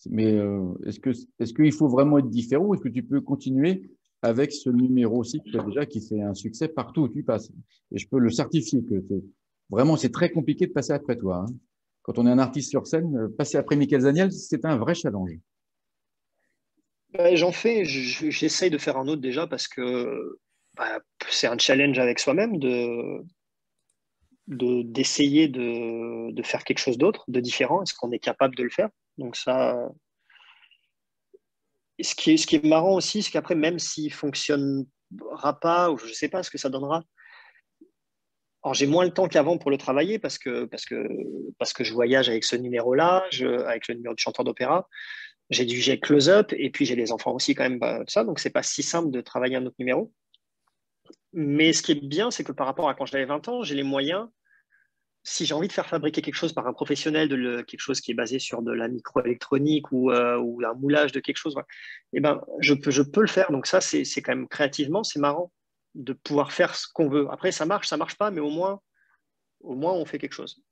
Mais est-ce qu'il faut vraiment être différent ou est-ce que tu peux continuer avec ce numéro aussi que tu as déjà qui fait un succès partout où tu passes? Et je peux le certifier que vraiment, c'est très compliqué de passer après toi, hein. Quand on est un artiste sur scène, passer après Michael Zaniel, c'est un vrai challenge. J'en fais, j'essaye de faire un autre déjà parce que c'est un challenge avec soi-même d'essayer de faire quelque chose d'autre, de différent. Est-ce qu'on est capable de le faire? Donc ça, ce qui est marrant aussi, c'est qu'après, même s'il fonctionnera pas, ou je ne sais pas ce que ça donnera, alors j'ai moins le temps qu'avant pour le travailler parce que je voyage avec ce numéro-là, avec le numéro de chanteur d'opéra. J'ai close-up et puis j'ai les enfants aussi quand même, tout ça. Donc c'est pas si simple de travailler un autre numéro. Mais ce qui est bien, c'est que par rapport à quand j'avais 20 ans, j'ai les moyens. Si j'ai envie de faire fabriquer quelque chose par un professionnel, quelque chose qui est basé sur de la microélectronique ou un moulage de quelque chose, ouais, eh ben, je peux le faire. Donc ça, c'est quand même créativement, c'est marrant de pouvoir faire ce qu'on veut. Après, ça marche pas, mais au moins on fait quelque chose.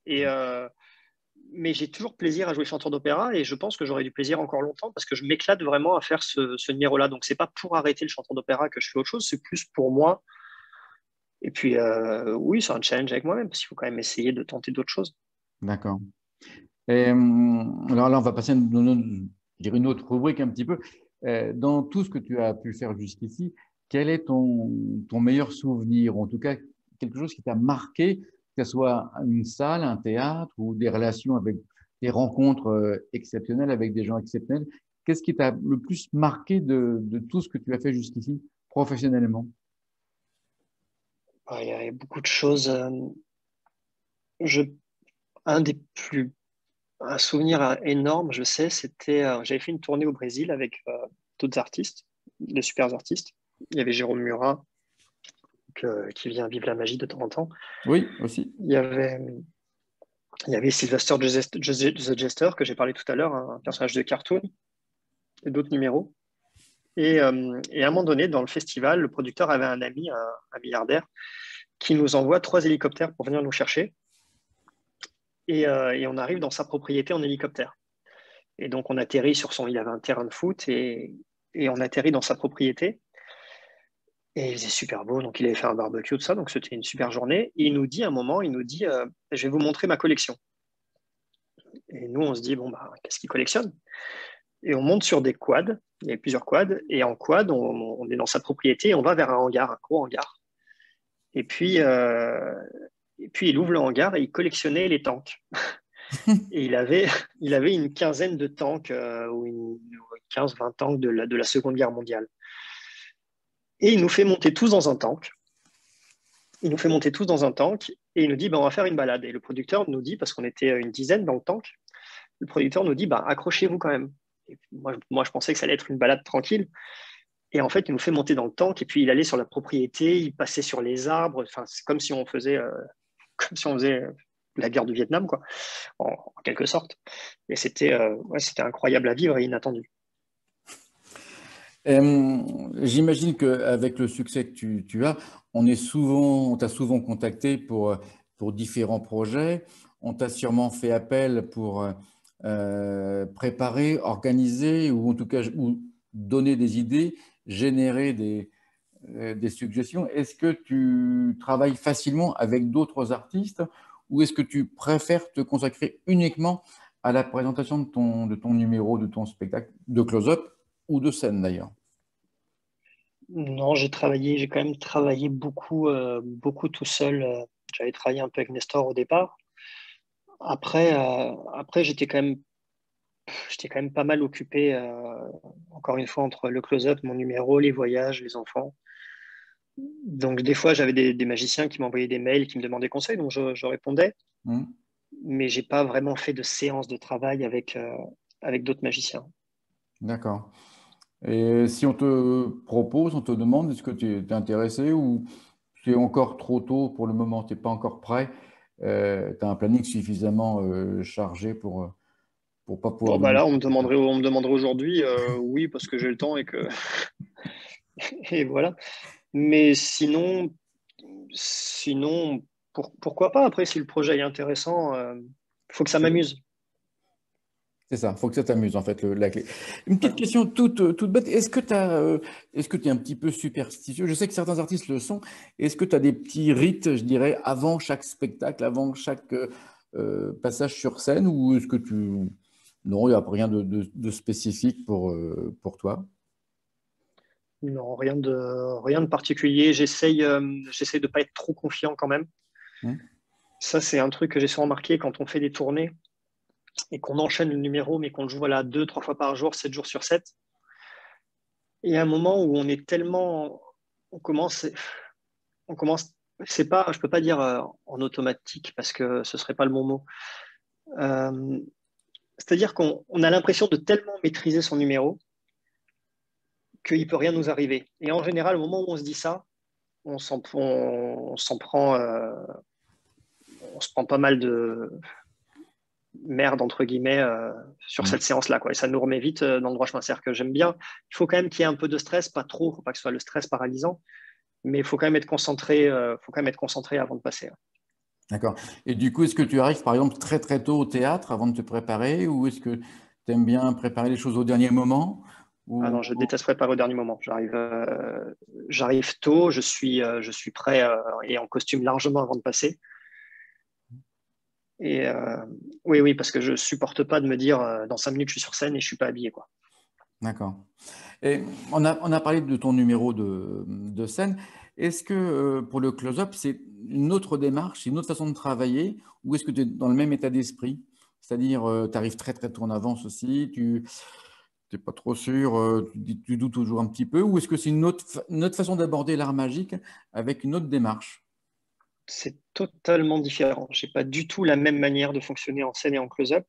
Mais j'ai toujours plaisir à jouer chanteur d'opéra et je pense que j'aurai du plaisir encore longtemps parce que je m'éclate vraiment à faire ce numéro-là. Donc, c'est pas pour arrêter le chanteur d'opéra que je fais autre chose, c'est plus pour moi. Et puis, oui, c'est un challenge avec moi-même parce qu'il faut quand même essayer de tenter d'autres choses. D'accord. Et, alors là, on va passer à je dirais une autre rubrique un petit peu. Dans tout ce que tu as pu faire jusqu'ici, quel est ton meilleur souvenir, ou en tout cas quelque chose qui t'a marqué, que ce soit une salle, un théâtre ou des relations avec des rencontres exceptionnelles avec des gens exceptionnels? Qu'est-ce qui t'a le plus marqué de tout ce que tu as fait jusqu'ici professionnellement? Il y a beaucoup de choses. Je, un des plus un souvenir énorme, je sais, c'était j'avais fait une tournée au Brésil avec d'autres artistes, de super artistes. Il y avait Jérôme Murat qui vient vivre la magie de temps en temps. Oui, aussi. Il y avait Il y avait Sylvester the Jester, que j'ai parlé tout à l'heure, un personnage de cartoon, et d'autres numéros. Et à un moment donné, dans le festival, le producteur avait un ami, un milliardaire, qui nous envoie 3 hélicoptères pour venir nous chercher. Et on arrive dans sa propriété en hélicoptère. Et donc, on atterrit il avait un terrain de foot et on atterrit dans sa propriété. Et il faisait super beau, donc il avait fait un barbecue, tout ça, donc c'était une super journée. Et il nous dit à un moment, je vais vous montrer ma collection. Et nous, on se dit, bon, bah, qu'est-ce qu'il collectionne? Et on monte sur des quads, il y a plusieurs quads, et en quad, on est dans sa propriété et on va vers un hangar, un gros hangar. Et puis, il ouvre le hangar et il collectionnait les tanks. Et il avait une quinzaine de tanks, ou 15-20 tanks de la Seconde Guerre mondiale. Et il nous fait monter tous dans un tank. Il nous fait monter tous dans un tank et il nous dit, bah, on va faire une balade. Et le producteur nous dit, parce qu'on était une dizaine dans le tank, le producteur nous dit, bah, accrochez-vous quand même. Et moi, je pensais que ça allait être une balade tranquille. Et en fait, il nous fait monter dans le tank et puis il allait sur la propriété, il passait sur les arbres. Enfin, c'est comme si on faisait, la guerre du Vietnam, quoi, en quelque sorte. Et c'était incroyable à vivre et inattendu. J'imagine qu'avec le succès que tu as, on t'a souvent contacté pour différents projets. On t'a sûrement fait appel pour préparer, organiser ou en tout cas ou donner des idées, générer des suggestions. Est-ce que tu travailles facilement avec d'autres artistes ou est-ce que tu préfères te consacrer uniquement à la présentation de ton numéro, de ton spectacle, de close-up ou de scène d'ailleurs? Non, j'ai quand même travaillé beaucoup, beaucoup tout seul. J'avais travaillé un peu avec Nestor au départ. Après, j'étais quand même pas mal occupé, encore une fois, entre le close-up, mon numéro, les voyages, les enfants. Donc, des fois, j'avais des magiciens qui m'envoyaient des mails, qui me demandaient conseil, donc je répondais, Hmm. mais j'ai pas vraiment fait de séance de travail avec d'autres magiciens. D'accord. Et si on te propose, on te demande, est-ce que tu es intéressé ou c'est encore trop tôt pour le moment, tu n'es pas encore prêt, tu as un planning suffisamment chargé pour pas pouvoir Bon, bah donner. là, on me demanderait aujourd'hui, oui, parce que j'ai le temps et voilà. Mais sinon, pourquoi pas? Après, si le projet est intéressant, il faut que ça m'amuse. C'est ça, il faut que ça t'amuse en fait, la clé. Une petite Voilà. question toute bête, est-ce que tu es un petit peu superstitieux? Je sais que certains artistes le sont. Est-ce que tu as des petits rites, je dirais, avant chaque spectacle, avant chaque passage sur scène, ou est-ce que tu... Non, il n'y a rien de spécifique pour toi. Non, rien de particulier. J'essaye de pas être trop confiant quand même. Hmm. Ça, c'est un truc que j'ai souvent remarqué quand on fait des tournées et qu'on enchaîne le numéro, mais qu'on le joue voilà, 2, 3 fois par jour, 7 jours sur 7. Et à un moment où on commence, on commence, c'est pas, je peux pas dire en automatique parce que ce serait pas le bon mot. Euh, C'est-à-dire qu'on a l'impression de tellement maîtriser son numéro qu'il peut rien nous arriver. Et en général, au moment où on se dit ça, on s'en prend, on se prend pas mal de merde entre guillemets sur Hmm. cette séance-là, quoi. Et ça nous remet vite dans le droit chemin. C'est-à-dire que j'aime bien. Il faut quand même qu'il y ait un peu de stress, pas trop. Il ne faut pas que ce soit le stress paralysant, mais il faut quand même être concentré. Faut quand même être concentré avant de passer. D'accord. Et du coup, est-ce que tu arrives par exemple très très tôt au théâtre avant de te préparer, ou est-ce que tu aimes bien préparer les choses au dernier moment? Ah Ou... non, je déteste préparer au dernier moment. J'arrive tôt, je suis prêt et en costume largement avant de passer. Et oui, oui, parce que je supporte pas de me dire dans 5 minutes je suis sur scène et je suis pas habillé, quoi. D'accord. Et on a parlé de ton numéro de scène. Est-ce que pour le close-up, c'est une autre démarche, une autre façon de travailler, ou est-ce que tu es dans le même état d'esprit? C'est-à-dire, tu arrives très très tôt en avance aussi, tu n'es pas trop sûr, tu doutes toujours un petit peu, ou est-ce que c'est une autre façon d'aborder l'art magique avec une autre démarche? C'est totalement différent. J'ai pas du tout la même manière de fonctionner en scène et en close-up.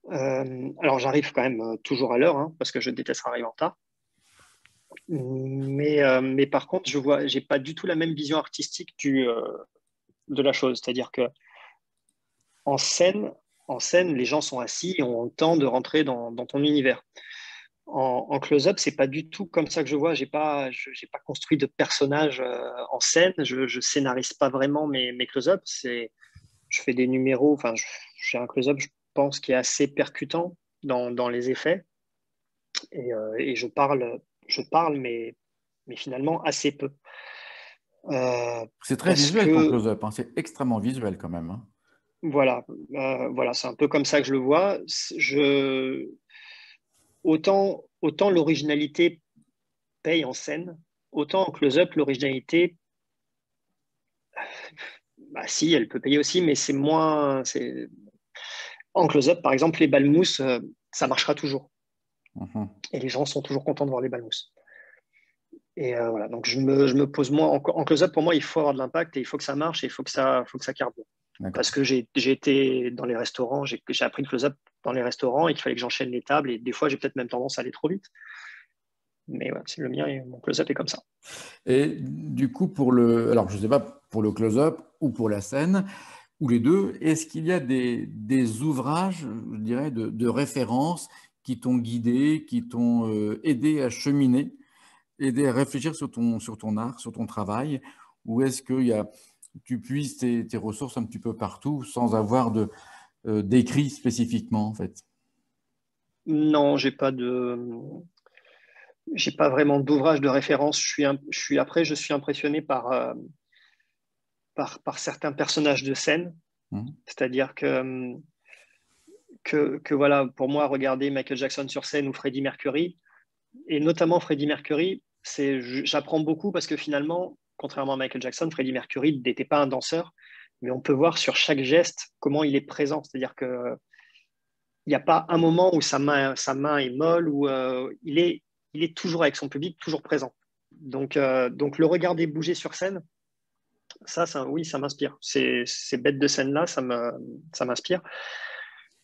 Alors j'arrive quand même toujours à l'heure, hein, parce que je déteste arriver en retard. Mais par contre, j'ai pas du tout la même vision artistique de la chose. C'est-à-dire que en scène, en scène, les gens sont assis et ont le temps de rentrer dans ton univers. En close-up, c'est pas du tout comme ça que je vois. J'ai pas construit de personnage en scène. Je scénarise pas vraiment mes close-up. Je fais des numéros. Enfin, j'ai un close-up, je pense, qui est assez percutant dans les effets. Et je parle, mais finalement assez peu. C'est très Parce visuel ton que close-up, hein. C'est extrêmement visuel quand même, hein. voilà, voilà, c'est un peu comme ça que je le vois. Autant l'originalité paye en scène, autant en close-up, l'originalité, bah, si, elle peut payer aussi, mais c'est moins. En close-up, par exemple, les balles mousse, ça marchera toujours. Mhm. Et les gens sont toujours contents de voir les balles mousse. Et voilà, donc je me pose moins. En close-up, pour moi, il faut avoir de l'impact et il faut que ça marche et il faut que ça carbure. D'accord. Parce que j'ai été dans les restaurants, j'ai appris le close-up dans les restaurants et qu'il fallait que j'enchaîne les tables. Et des fois, j'ai peut-être même tendance à aller trop vite. Mais ouais, c'est le mien et mon close-up est comme ça. Et du coup, alors je ne sais pas, pour le close-up ou pour la scène, ou les deux, est-ce qu'il y a des ouvrages, je dirais, de référence qui t'ont guidé, qui t'ont aidé à cheminer, aidé à réfléchir sur ton art, sur ton travail, ou est-ce que tu puises tes ressources un petit peu partout sans avoir d'écrit spécifiquement, en fait? Non, j'ai pas vraiment d'ouvrage de référence. Après, je suis impressionné par certains personnages de scène. Mhm. C'est-à-dire que voilà, pour moi, regarder Michael Jackson sur scène ou Freddie Mercury, et notamment Freddie Mercury, j'apprends beaucoup parce que finalement, contrairement à Michael Jackson, Freddie Mercury n'était pas un danseur, mais on peut voir sur chaque geste comment il est présent. C'est-à-dire que il n'y a pas un moment où sa main est molle, où il est toujours avec son public, toujours présent. Donc le regarder bouger sur scène, oui, ça m'inspire. Ces bêtes de scène-là, ça m'inspire.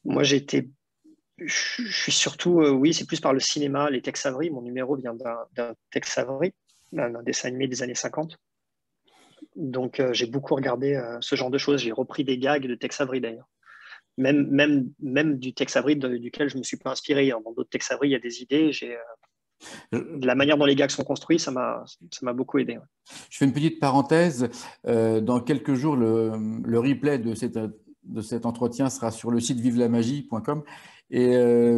Moi, je suis surtout, oui, c'est plus par le cinéma, les Tex Avery. Mon numéro vient d'un Tex Avery, d'un dessin animé des années 50. Donc, j'ai beaucoup regardé ce genre de choses. J'ai repris des gags de Tex Avery d'ailleurs. Même du Tex Avery duquel je ne me suis pas inspiré. Dans d'autres Tex Avery, il y a des idées. De la manière dont les gags sont construits, ça m'a beaucoup aidé. Ouais. Je fais une petite parenthèse. Dans quelques jours, le replay de cet entretien sera sur le site vivelamagie.com. Et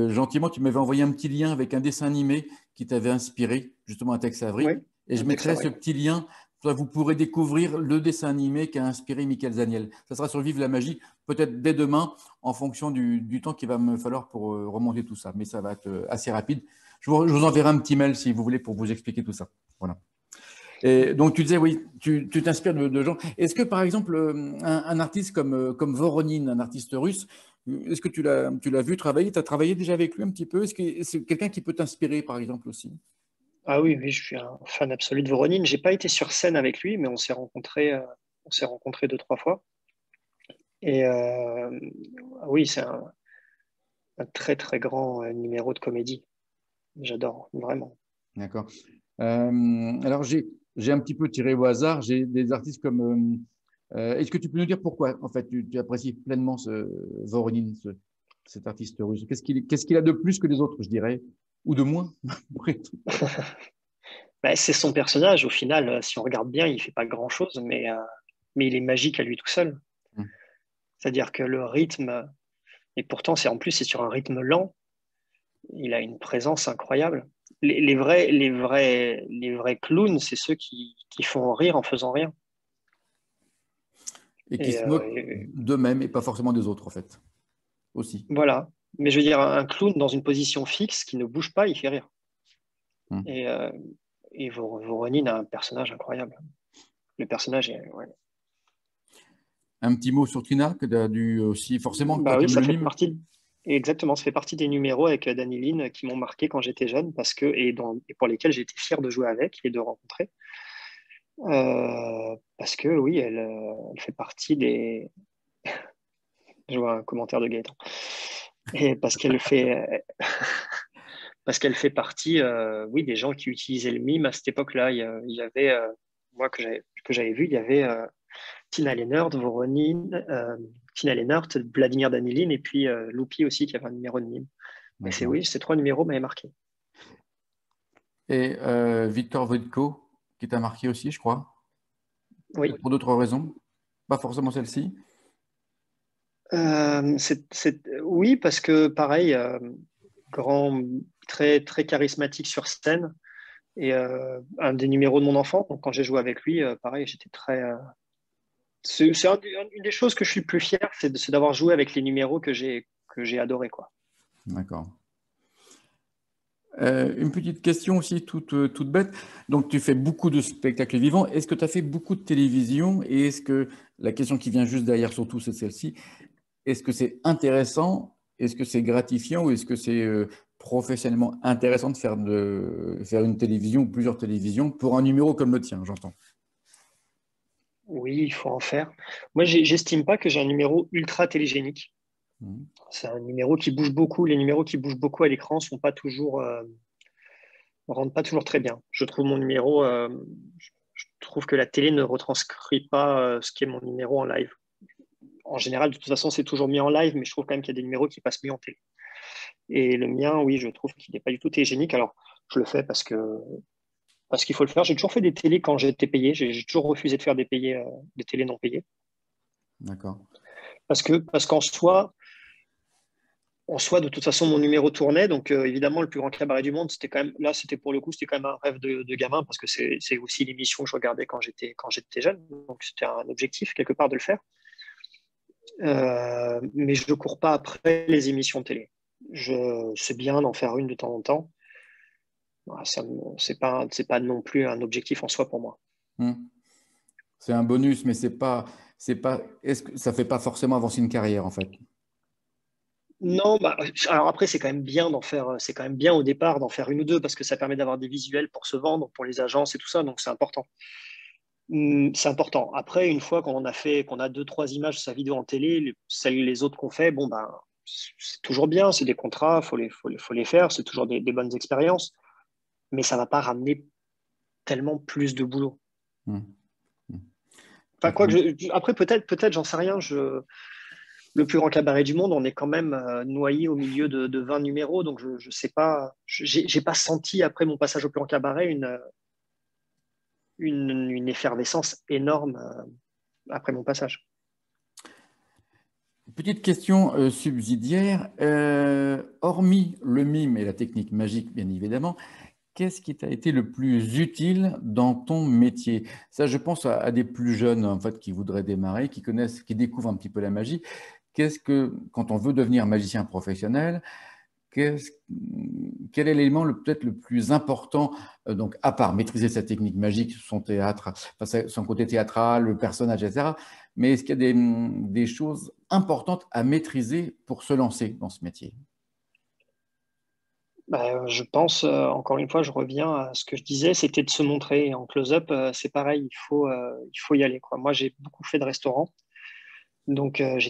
gentiment, tu m'avais envoyé un petit lien avec un dessin animé qui t'avait inspiré, justement, un Tex Oui, Avery. Et je un Tex mettrai ce Avery. petit lien. Vous pourrez découvrir le dessin animé qui a inspiré Michael Zaniel. Ça sera sur Vive la Magie, peut-être dès demain, en fonction du temps qu'il va me falloir pour remonter tout ça. Mais ça va être assez rapide. Je vous enverrai un petit mail si vous voulez pour vous expliquer tout ça. Voilà. Et donc, tu disais, oui, tu t'inspires de gens. Est-ce que, par exemple, un artiste comme Voronin, un artiste russe, est-ce que tu l'as vu travailler? Tu as travaillé déjà avec lui un petit peu? Est-ce que c'est quelqu'un qui peut t'inspirer, par exemple, aussi? Ah oui, oui, je suis un fan absolu de Voronin. J'ai pas été sur scène avec lui, mais on s'est rencontrés deux, trois fois. Et oui, c'est un très, très grand numéro de comédie. J'adore, vraiment. D'accord. Alors, j'ai un petit peu tiré au hasard. J'ai des artistes comme. Est-ce que tu peux nous dire pourquoi, en fait, tu apprécies pleinement Voronin, cet artiste russe? Qu'est-ce qu'il a de plus que les autres, je dirais, ou de moins, après tout? Bah, c'est son personnage, au final. Si on regarde bien, il fait pas grand-chose, mais il est magique à lui tout seul. C'est-à-dire que le rythme, et pourtant, c'est sur un rythme lent, il a une présence incroyable. Les vrais clowns, c'est ceux qui font rire en faisant rien. Et qui Et, se moquent d'eux-mêmes et pas forcément des autres, en fait, aussi. voilà. Mais je veux dire, un clown dans une position fixe qui ne bouge pas, il fait rire. Hmm. Et, Voronin a un personnage incroyable. Le personnage est. Ouais. Un petit mot sur Trina, que tu as dû aussi, forcément, toi, Bah tu oui, aimes ça le fait mime. partie. Exactement, ça fait partie des numéros avec Danny Lynn qui m'ont marqué quand j'étais jeune et pour lesquels j'étais fier de jouer avec et de rencontrer. Parce que oui, elle fait partie des. Je vois un commentaire de Gaëtan. Et parce qu'elle fait partie, oui, des gens qui utilisaient le mime à cette époque-là. Il y avait, moi que j'avais vu, il y avait Tina Lennert, Voronin, Tina Lennert, Vladimir Danilin et puis Loupi aussi qui avait un numéro de mime. Et D'accord. oui, ces trois numéros m'avaient marqué. Et Victor Vodko, qui t'a marqué aussi, je crois, Oui. pour d'autres raisons, pas forcément celle-ci. Oui, parce que pareil, grand, très, très charismatique sur scène et un des numéros de mon enfant. Donc, quand j'ai joué avec lui, pareil, j'étais très. C'est une des choses que je suis le plus fier, c'est d'avoir joué avec les numéros que j'ai adoré, quoi. D'accord. Une petite question aussi, toute bête. Donc, tu fais beaucoup de spectacles vivants. Est-ce que tu as fait beaucoup de télévision? Et est-ce que la question qui vient juste derrière, surtout, c'est celle-ci. Est-ce que c'est intéressant? Est-ce que c'est gratifiant? Ou est-ce que c'est professionnellement intéressant faire une télévision ou plusieurs télévisions pour un numéro comme le tien, j'entends. Oui, il faut en faire. Moi, j'estime pas que j'ai un numéro ultra télégénique. Mhm. C'est un numéro qui bouge beaucoup. Les numéros qui bougent beaucoup à l'écran sont pas toujours, rendent pas toujours très bien. Je trouve mon numéro, je trouve que la télé ne retranscrit pas ce qu'est mon numéro en live. En général, de toute façon, c'est toujours mis en live, mais je trouve quand même qu'il y a des numéros qui passent mieux en télé. Et le mien, oui, je trouve qu'il n'est pas du tout télégénique. Alors, je le fais parce qu'il faut le faire. J'ai toujours fait des télés quand j'étais payé. J'ai toujours refusé de faire des télés non payées. D'accord. Parce qu'en soi, de toute façon, mon numéro tournait. Donc, évidemment, le plus grand cabaret du monde, c'était quand même, là, c'était pour le coup, c'était quand même un rêve de gamin parce que c'est aussi l'émission que je regardais quand j'étais jeune. Donc, c'était un objectif, quelque part, de le faire. Mais je ne cours pas après les émissions de télé. C'est bien d'en faire une de temps en temps. Voilà, c'est pas non plus un objectif en soi pour moi. Hmm. C'est un bonus, mais est-ce que ça fait pas forcément avancer une carrière, en fait? Non, bah, alors après, c'est quand même bien c'est quand même bien au départ d'en faire une ou deux parce que ça permet d'avoir des visuels pour se vendre, pour les agences et tout ça, donc c'est important. C'est important. Après, une fois qu'on a deux, trois images de sa vidéo en télé, les autres qu'on fait, bon, ben, c'est toujours bien, c'est des contrats, faut les faire, c'est toujours des bonnes expériences, mais ça va pas ramener tellement plus de boulot. Hmm. Hmm. Enfin, quoi que après, peut-être, j'en sais rien. Le plus grand cabaret du monde, on est quand même noyé au milieu de 20 numéros, donc je sais pas, j'ai pas senti après mon passage au plus grand cabaret une effervescence énorme après mon passage. Petite question subsidiaire. Hormis le mime et la technique magique, bien évidemment, qu'est-ce qui t'a été le plus utile dans ton métier? Ça, je pense à des plus jeunes en fait qui voudraient démarrer, qui connaissent, qui découvrent un petit peu la magie. Quand on veut devenir magicien professionnel, qu'est-ce- quel est l'élément peut-être le plus important, donc à part maîtriser sa technique magique, son théâtre, enfin, son côté théâtral, le personnage, etc. Mais est-ce qu'il y a des choses importantes à maîtriser pour se lancer dans ce métier? Bah, je pense, encore une fois, je reviens à ce que je disais, c'était de se montrer. Et en close-up, c'est pareil, il faut y aller, quoi. Moi, j'ai beaucoup fait de restaurants, donc je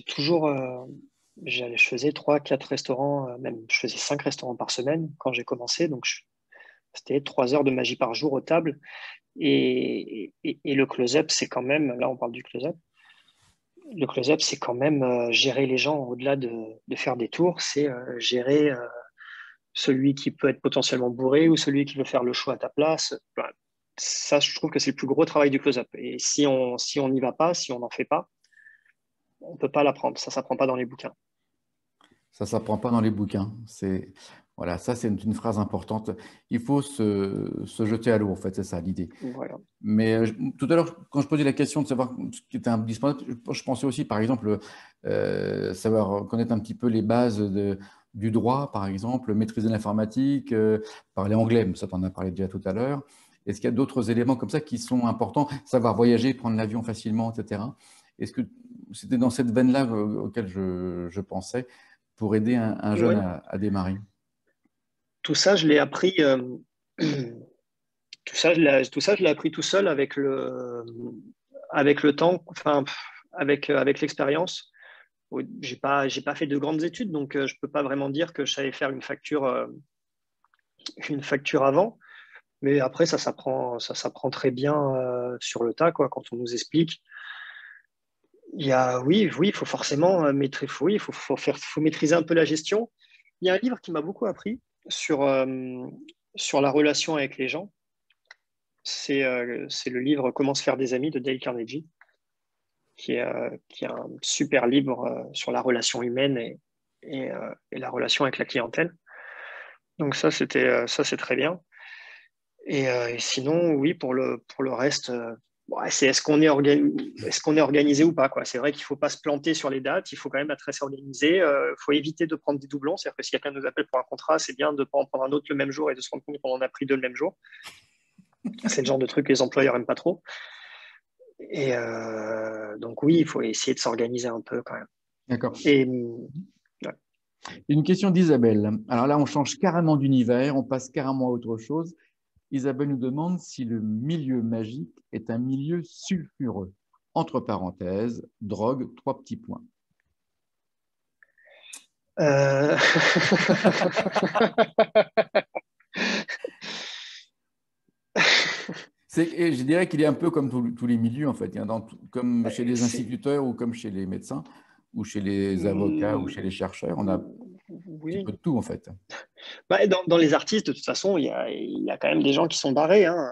faisais 3, 4 restaurants, même je faisais 5 restaurants par semaine quand j'ai commencé, donc c'était 3 heures de magie par jour aux tables. Et le close-up, c'est quand même, là on parle du close-up, le close-up, c'est quand même gérer les gens au-delà de faire des tours, c'est gérer celui qui peut être potentiellement bourré ou celui qui veut faire le choix à ta place. Enfin, ça, je trouve que c'est le plus gros travail du close-up. Et si on n'y va pas, si on n'en fait pas, on ne peut pas l'apprendre. Ça ne s'apprend pas dans les bouquins. Ça ne s'apprend pas dans les bouquins. Voilà, ça, c'est une phrase importante. Il faut se jeter à l'eau, en fait, c'est ça l'idée. Voilà. Mais tout à l'heure, quand je posais la question de savoir ce qui était indispensable, je pensais aussi, par exemple, savoir connaître un petit peu les bases du droit, par exemple, maîtriser l'informatique, parler anglais, mais ça, tu en as parlé déjà tout à l'heure. Est-ce qu'il y a d'autres éléments comme ça qui sont importants? Savoir voyager, prendre l'avion facilement, etc. Est-ce que c'était dans cette veine-là auquel je pensais pour aider un jeune Ouais. à démarrer? Tout ça, je l'ai appris. Tout ça, je l'ai appris tout seul avec le temps, enfin, avec l'expérience. J'ai pas fait de grandes études, donc je peux pas vraiment dire que je savais faire une facture avant. Mais après, ça s'apprend très bien sur le tas, quoi, quand on nous explique. Oui, oui, il faut forcément maîtriser, oui, faut maîtriser un peu la gestion. Il y a un livre qui m'a beaucoup appris sur sur la relation avec les gens, c'est le livre Comment se faire des amis de Dale Carnegie, qui est un super livre sur la relation humaine et la relation avec la clientèle. Donc ça, c'est très bien. Et sinon, oui, pour le reste, c'est est-ce qu'on est organisé ou pas, quoi. C'est vrai qu'il ne faut pas se planter sur les dates, il faut quand même être assez organisé. Il faut éviter de prendre des doublons. C'est-à-dire que si quelqu'un nous appelle pour un contrat, c'est bien de ne pas en prendre un autre le même jour et de se rendre compte qu'on en a pris deux le même jour. C'est le genre de truc que les employeurs n'aiment pas trop. Et donc oui, il faut essayer de s'organiser un peu quand même. D'accord. Et ouais. Une question d'Isabelle. Alors là, on change carrément d'univers, on passe carrément à autre chose. Isabelle nous demande si le milieu magique est un milieu sulfureux. Entre parenthèses, drogue, 3 petits points. Je dirais qu'il est un peu comme tous les milieux, en fait. Comme chez les instituteurs ou comme chez les médecins ou chez les avocats ou chez les chercheurs, on a un petit peu de tout, en fait. Dans les artistes, de toute façon, il y a quand même des gens qui sont barrés. Hein.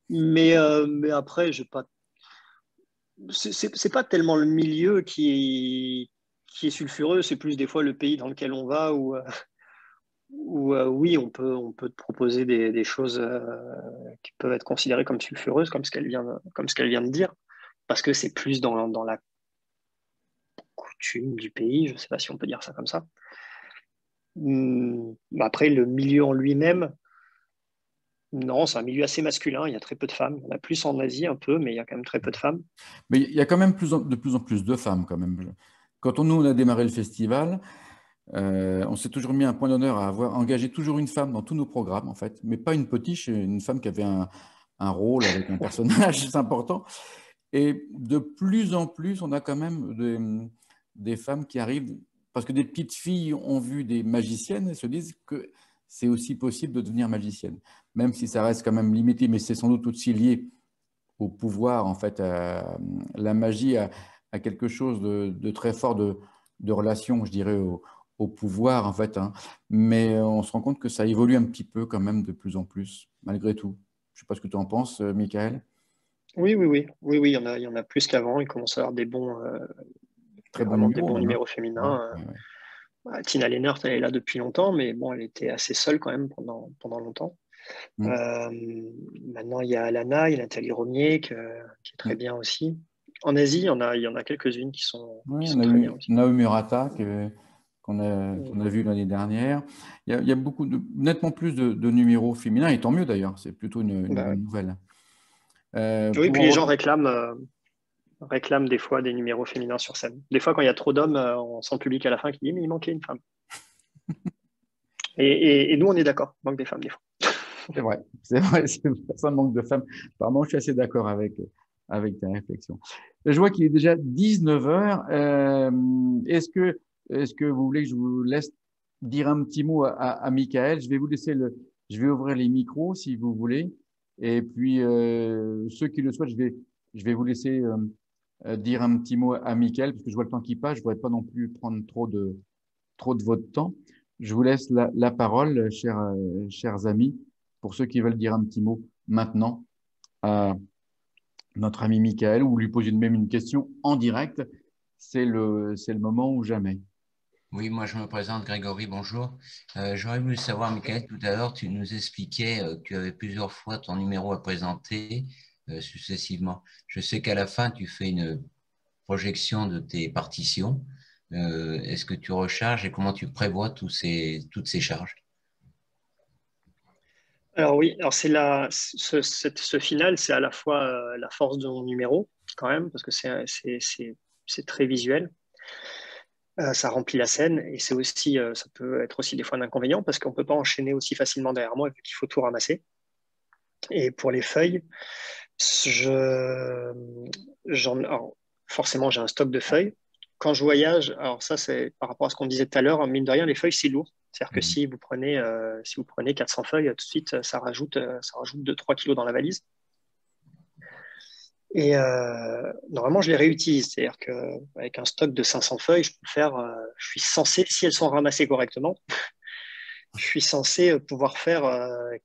mais après, c'est pas tellement le milieu qui est sulfureux, c'est plus des fois le pays dans lequel on va où oui, on peut te proposer des choses qui peuvent être considérées comme sulfureuses, comme ce qu'elle vient de dire, parce que c'est plus dans la coutume du pays, je ne sais pas si on peut dire ça comme ça. Après, le milieu en lui-même, non, c'est un milieu assez masculin, il y a très peu de femmes. Il y en a plus en Asie un peu, mais il y a quand même très peu de femmes. Mais il y a quand même de plus en plus de femmes quand même. Quand on a démarré le festival, on s'est toujours mis un point d'honneur à avoir engagé toujours une femme dans tous nos programmes, en fait, mais pas une potiche, une femme qui avait un rôle avec un personnage important. Et de plus en plus, on a quand même des femmes qui arrivent, parce que des petites filles ont vu des magiciennes et se disent que c'est aussi possible de devenir magicienne, même si ça reste quand même limité, mais c'est sans doute aussi lié au pouvoir, en fait, la magie a quelque chose de très fort de relation, je dirais, au pouvoir, en fait. Hein. Mais on se rend compte que ça évolue un petit peu quand même de plus en plus, malgré tout. Je ne sais pas ce que tu en penses, Michael. Oui, il y en a plus qu'avant. Il commence à y avoir des bons, Très bons vraiment des numéros, bons même. numéros féminins. Tina Lehnert, elle est là depuis longtemps, mais bon, elle était assez seule quand même pendant longtemps. Maintenant, il y a Alana, il y a Nathalie Romier qui est très bien aussi. En Asie, il y en a quelques-unes qui sont très bien aussi. Naomi Murata qu'on a vu l'année dernière. Il y a nettement plus de numéros féminins, et tant mieux d'ailleurs, c'est plutôt une bonne nouvelle. Oui, puis les gens réclament des fois des numéros féminins sur scène. Des fois, quand il y a trop d'hommes, on sent le public à la fin qui dit mais il manquait une femme. Et nous, on est d'accord, il manque des femmes des fois. C'est vrai, ça manque de femmes. Apparemment, je suis assez d'accord avec ta réflexion. Je vois qu'il est déjà 19 heures. Est-ce que vous voulez que je vous laisse dire un petit mot à Michael? Je vais ouvrir les micros si vous voulez. Et puis, ceux qui le souhaitent, je vais vous laisser dire un petit mot à Michael, parce que je vois le temps qui passe. Je ne voudrais pas non plus prendre trop de votre temps. Je vous laisse la parole, chers amis, pour ceux qui veulent dire un petit mot maintenant à notre ami Michael ou lui poser même une question en direct. C'est le moment ou jamais. Oui, moi je me présente, Grégory, bonjour. J'aurais voulu savoir, Michael, tout à l'heure, tu nous expliquais que tu avais plusieurs fois ton numéro à présenter successivement. Je sais qu'à la fin, tu fais une projection de tes partitions. Est-ce que tu recharges et comment tu prévois toutes ces charges? Alors oui, alors ce final, c'est à la fois la force de mon numéro, quand même, parce que c'est très visuel. Ça remplit la scène et ça peut être aussi des fois un inconvénient parce qu'on ne peut pas enchaîner aussi facilement derrière moi vu qu'il faut tout ramasser. Et pour les feuilles, alors, forcément, j'ai un stock de feuilles. Quand je voyage, alors ça, c'est par rapport à ce qu'on disait tout à l'heure, mine de rien, les feuilles, c'est lourd. C'est-à-dire que si vous prenez 400 feuilles, tout de suite, ça rajoute 2-3 kilos dans la valise. Et normalement, je les réutilise. C'est-à-dire qu'avec un stock de 500 feuilles, je suis censé, si elles sont ramassées correctement, je suis censé pouvoir faire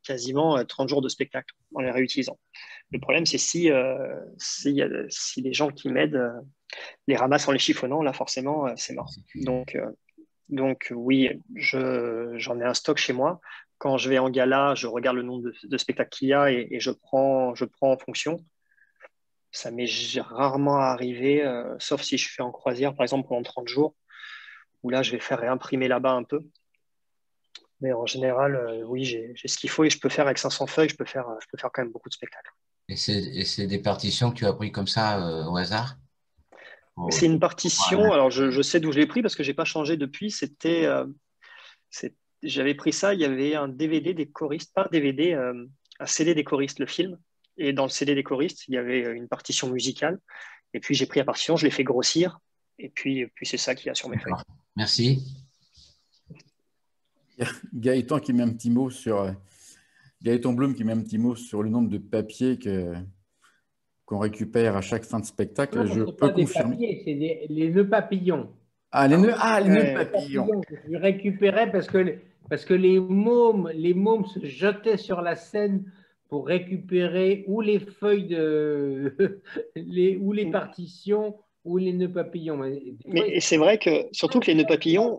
quasiment 30 jours de spectacle en les réutilisant. Le problème, c'est si les gens qui m'aident les ramassent en les chiffonnant, là, forcément, c'est mort. Donc oui, j'en ai un stock chez moi. Quand je vais en gala, je regarde le nombre de spectacles qu'il y a et je prends en fonction. Ça m'est rarement arrivé, sauf si je fais en croisière, par exemple, pendant 30 jours, où là, je vais faire réimprimer là-bas un peu. Mais en général, oui, j'ai ce qu'il faut et je peux faire avec 500 feuilles, je peux faire quand même beaucoup de spectacles. Et c'est des partitions que tu as pris comme ça au hasard? C'est une partition, alors je sais d'où je l'ai pris parce que je n'ai pas changé depuis. J'avais pris ça, il y avait un DVD des choristes, pas un DVD, un CD des choristes, le film. Et dans le CD des choristes, il y avait une partition musicale. Et puis j'ai pris la partition, je l'ai fait grossir. Et puis c'est ça qu'il y a sur mes feuilles. Merci. Gaëtan qui met un petit mot sur Gaëtan Blum qui met un petit mot sur le nombre de papiers qu'on récupère à chaque fin de spectacle. Non, je peux peux pas des confirmer. papiers, c'est les nœuds papillons. Ah, les nœuds Ouais. papillons. Je récupérais parce que les mômes se jetaient sur la scène pour récupérer ou les feuilles ou les partitions ou les nœuds papillons. Mais c'est vrai que surtout que les nœuds papillons,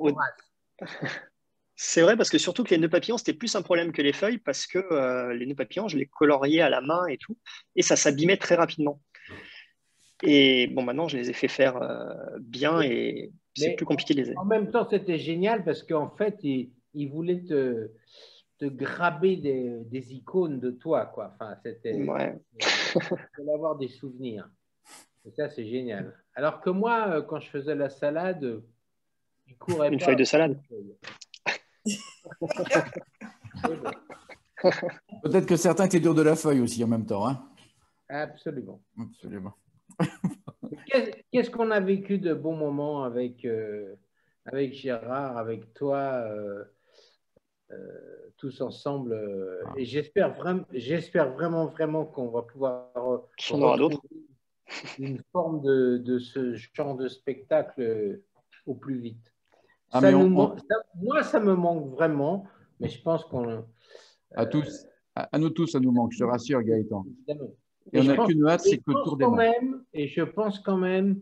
c'est vrai parce que surtout que les nœuds papillons, c'était plus un problème que les feuilles parce que les nœuds papillons, je les coloriais à la main et tout, et ça s'abîmait très rapidement. Et bon, maintenant, je les ai fait faire bien et c'est plus compliqué de les En même temps, c'était génial parce qu'en fait, ils voulaient te graber des icônes de toi, quoi. Enfin, c'était d'avoir des souvenirs. Et ça, c'est génial. Alors que moi, quand je faisais la salade, je courais pas. Une feuille de salade. Peut-être que certains étaient durs de la feuille aussi en même temps. Hein. Absolument. Absolument. Qu'est-ce qu'on a vécu de bons moments avec Gérard, avec toi, tous ensemble. Et j'espère vraiment qu'on va pouvoir retrouver une forme de ce genre de spectacle au plus vite. Moi, ça me manque vraiment, mais je pense qu'on… À nous tous, ça nous manque, je te rassure, Gaëtan. Évidemment. Et on n'a qu'une hâte, c'est que le tour démarre. Et je pense quand même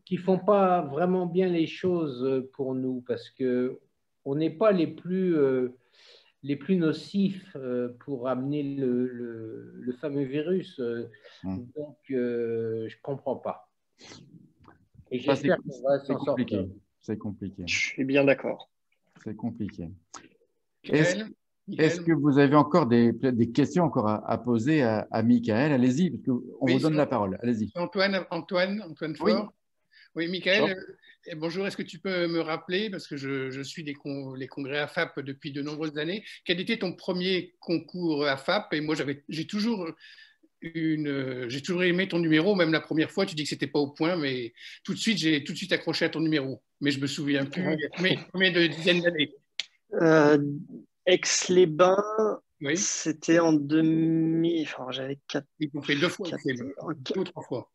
qu'ils ne font pas vraiment bien les choses pour nous parce qu'on n'est pas les plus nocifs pour amener le fameux virus. Donc, je ne comprends pas. Et j'espère qu'on va s'en sortir. C'est compliqué. Je suis bien d'accord. C'est compliqué. Est-ce que vous avez encore des questions encore à poser à Michael? Allez-y, parce qu'on vous donne la parole. Allez-y. Antoine Faure. Oui, Michael, bonjour. Est-ce que tu peux me rappeler, parce que je suis les congrès AFAP depuis de nombreuses années, quel était ton premier concours AFAP? Et moi, j'ai toujours aimé ton numéro, même la première fois, tu dis que c'était pas au point, mais j'ai tout de suite accroché à ton numéro. Mais je me souviens plus, combien de dizaines d'années? Aix-les-Bains, oui. C'était en 2000. Enfin, j'avais 4. Ils ont fait 2 fois, 2 ou 3 fois.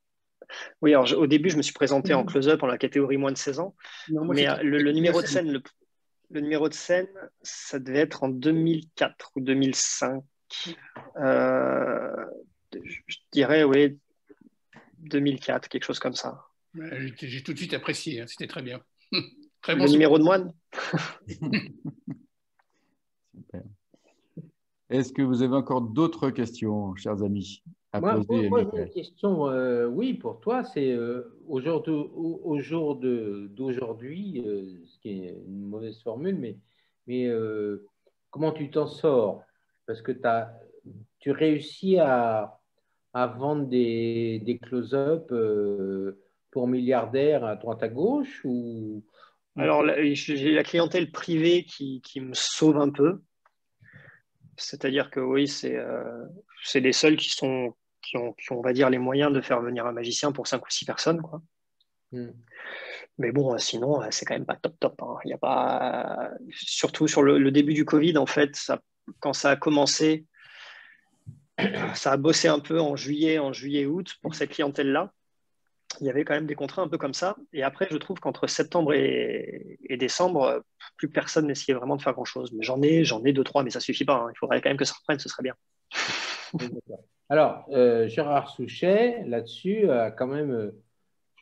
Oui, alors au début, je me suis présenté en close-up en la catégorie moins de 16 ans. Non, moi, mais le numéro de scène, le numéro de scène, ça devait être en 2004 ou 2005. Je dirais, oui, 2004, quelque chose comme ça. J'ai tout de suite apprécié, hein, c'était très bien. Très bon. Le numéro de moine. Super. Est-ce que vous avez encore d'autres questions, chers amis, à poser? Moi j'ai une question, oui, pour toi, c'est au jour d'aujourd'hui, ce qui est une mauvaise formule, mais comment tu t'en sors? Parce que tu réussis à vendre des close-up pour milliardaires à droite à gauche ou… Alors, j'ai la clientèle privée qui me sauve un peu. C'est-à-dire que oui, c'est les seuls qui ont, on va dire, les moyens de faire venir un magicien pour 5 ou 6 personnes, quoi. Mais bon, sinon, c'est quand même pas top. Hein. Il y a pas… Surtout sur le début du Covid, en fait, quand ça a commencé, ça a bossé un peu en juillet, août pour cette clientèle-là. il y avait quand même des contrats un peu comme ça. Et après, je trouve qu'entre septembre et décembre, plus personne n'essayait vraiment de faire grand-chose. Mais j'en ai 2-3, mais ça suffit pas. Hein. Il faudrait quand même que ça reprenne, ce serait bien. Alors, Gérard Souchet, là-dessus, a quand même,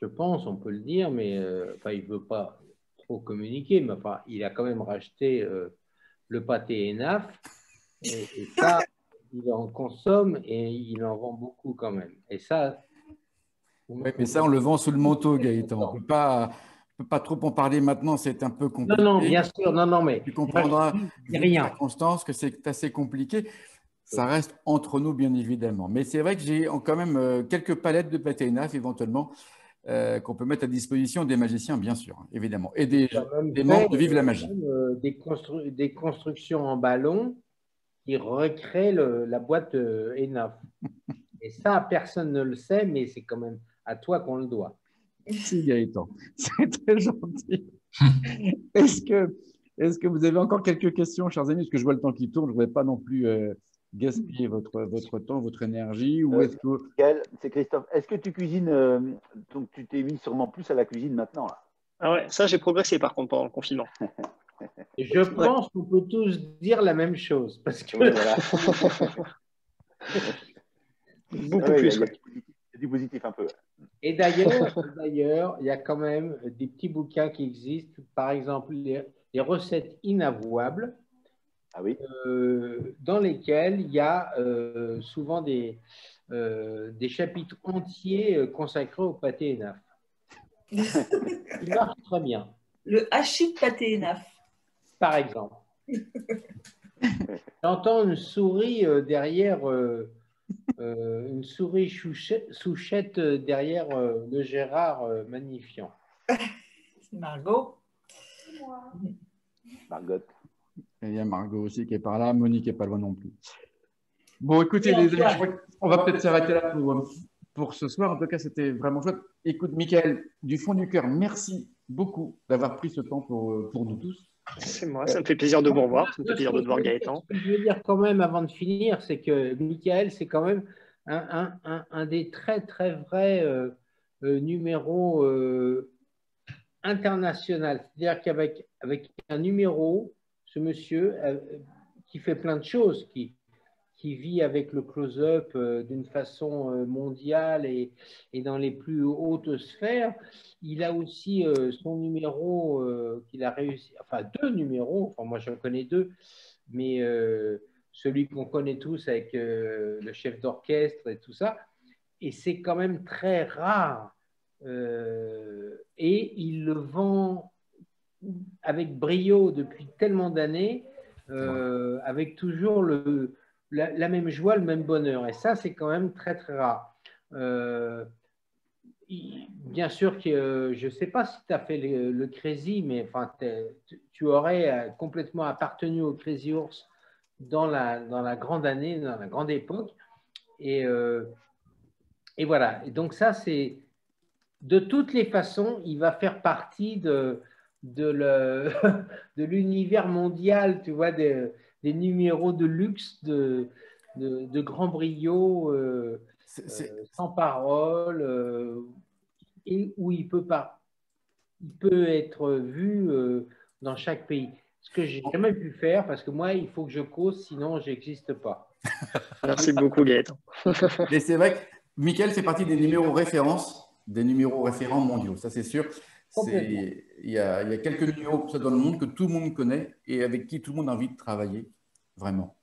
je pense, on peut le dire, mais enfin, il ne veut pas trop communiquer, mais enfin, il a quand même racheté le pâté Enaf. Et ça, il en consomme et il en vend beaucoup quand même. Et ça… Oui, mais ça, on le vend sous le manteau, Gaëtan. On ne peut pas trop en parler maintenant, c'est un peu compliqué. Non, bien sûr, non, mais… Tu comprendras, rien. Constance, que c'est assez compliqué. Ça reste entre nous, bien évidemment. Mais c'est vrai que j'ai quand même quelques palettes de pâté Enaf, éventuellement, qu'on peut mettre à disposition des magiciens, bien sûr, évidemment. Et des membres de Vive la Magie. Des constructions en ballon qui recréent la boîte Enaf. Et ça, personne ne le sait, mais c'est quand même à toi qu'on le doit. Merci Gaëtan, c'est très gentil. Est-ce que vous avez encore quelques questions, chers amis? Parce que je vois le temps qui tourne, je ne voudrais pas non plus gaspiller votre temps, votre énergie. Ou est-ce que… C'est Christophe. Est-ce que tu cuisines, donc tu t'es mis sûrement plus à la cuisine maintenant là? Ah ouais, ça j'ai progressé par contre pendant le confinement. Je pense qu'on peut tous dire la même chose. Parce que… Voilà. Beaucoup plus. Il y a du positif un peu. Et d'ailleurs, il y a quand même des petits bouquins qui existent. Par exemple, les recettes inavouables, dans lesquelles il y a souvent des chapitres entiers consacrés au pâté Enaf. Il marche très bien. Le hachis de pâté Enaf. Par exemple. J'entends une souris derrière… une souris Souchette derrière le Gérard magnifiant. C'est Margot. Margot. Il y a Margot aussi qui est par là. Monique n'est pas loin non plus. Bon, écoutez, les amis, on va peut-être s'arrêter là pour ce soir. En tout cas, c'était vraiment chouette. Écoute, Michael, du fond du cœur, merci beaucoup d'avoir pris ce temps pour nous tous. C'est moi, ça me fait plaisir de vous revoir, ça me fait plaisir de te voir Gaëtan. Ce que je veux dire quand même avant de finir, c'est que Michael, c'est quand même un des très très vrais numéros internationaux. C'est-à-dire qu'avec un numéro, ce monsieur qui fait plein de choses, qui vit avec le close-up d'une façon mondiale et dans les plus hautes sphères. Il a aussi son numéro qu'il a réussi, enfin 2 numéros, enfin moi j'en connais 2, mais celui qu'on connaît tous avec le chef d'orchestre et tout ça, et c'est quand même très rare. Et il le vend avec brio depuis tellement d'années, avec toujours la même joie, le même bonheur. Et ça, c'est quand même très, très rare. Bien sûr que je ne sais pas si tu as fait le Crazy, mais enfin, tu aurais complètement appartenu au Crazy Horse dans la grande année, dans la grande époque. Et voilà. Et donc ça, c'est… De toutes les façons, il va faire partie de l'univers mondial, tu vois, des numéros de luxe, de grand brio, sans parole, et où il peut être vu dans chaque pays. Ce que je n'ai jamais pu faire, parce que moi, il faut que je cause, sinon je n'existe pas. Merci beaucoup, Gaëtan. Et c'est vrai que Michael fait partie des numéros références, des numéros référents mondiaux, ça c'est sûr. Il y a quelques numéros comme ça dans le monde que tout le monde connaît et avec qui tout le monde a envie de travailler, vraiment.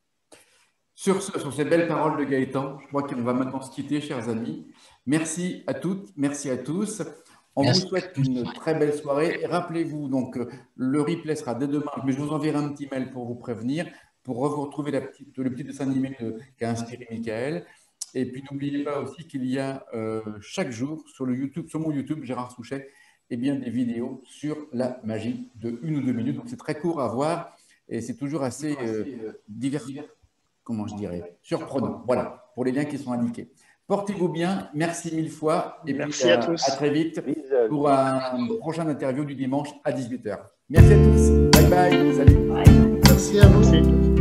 Sur ces belles paroles de Gaëtan, je crois qu'on va maintenant se quitter, chers amis. Merci à toutes, merci à tous. On vous souhaite une très belle soirée. Et rappelez-vous, donc, le replay sera dès demain, mais je vous enverrai un petit mail pour vous prévenir, pour vous retrouver le petit dessin animé qu'a inspiré Michael. Et puis, n'oubliez pas aussi qu'il y a chaque jour sur mon YouTube, Gérard Souchet, des vidéos sur la magie de 1 ou 2 minutes. Donc, c'est très court à voir et c'est toujours assez surprenant. Voilà, pour les liens qui sont indiqués. Portez-vous bien, merci 1000 fois et merci à tous. À très vite pour un prochain interview du dimanche à 18h. Merci à tous, bye bye, salut. Merci à vous aussi.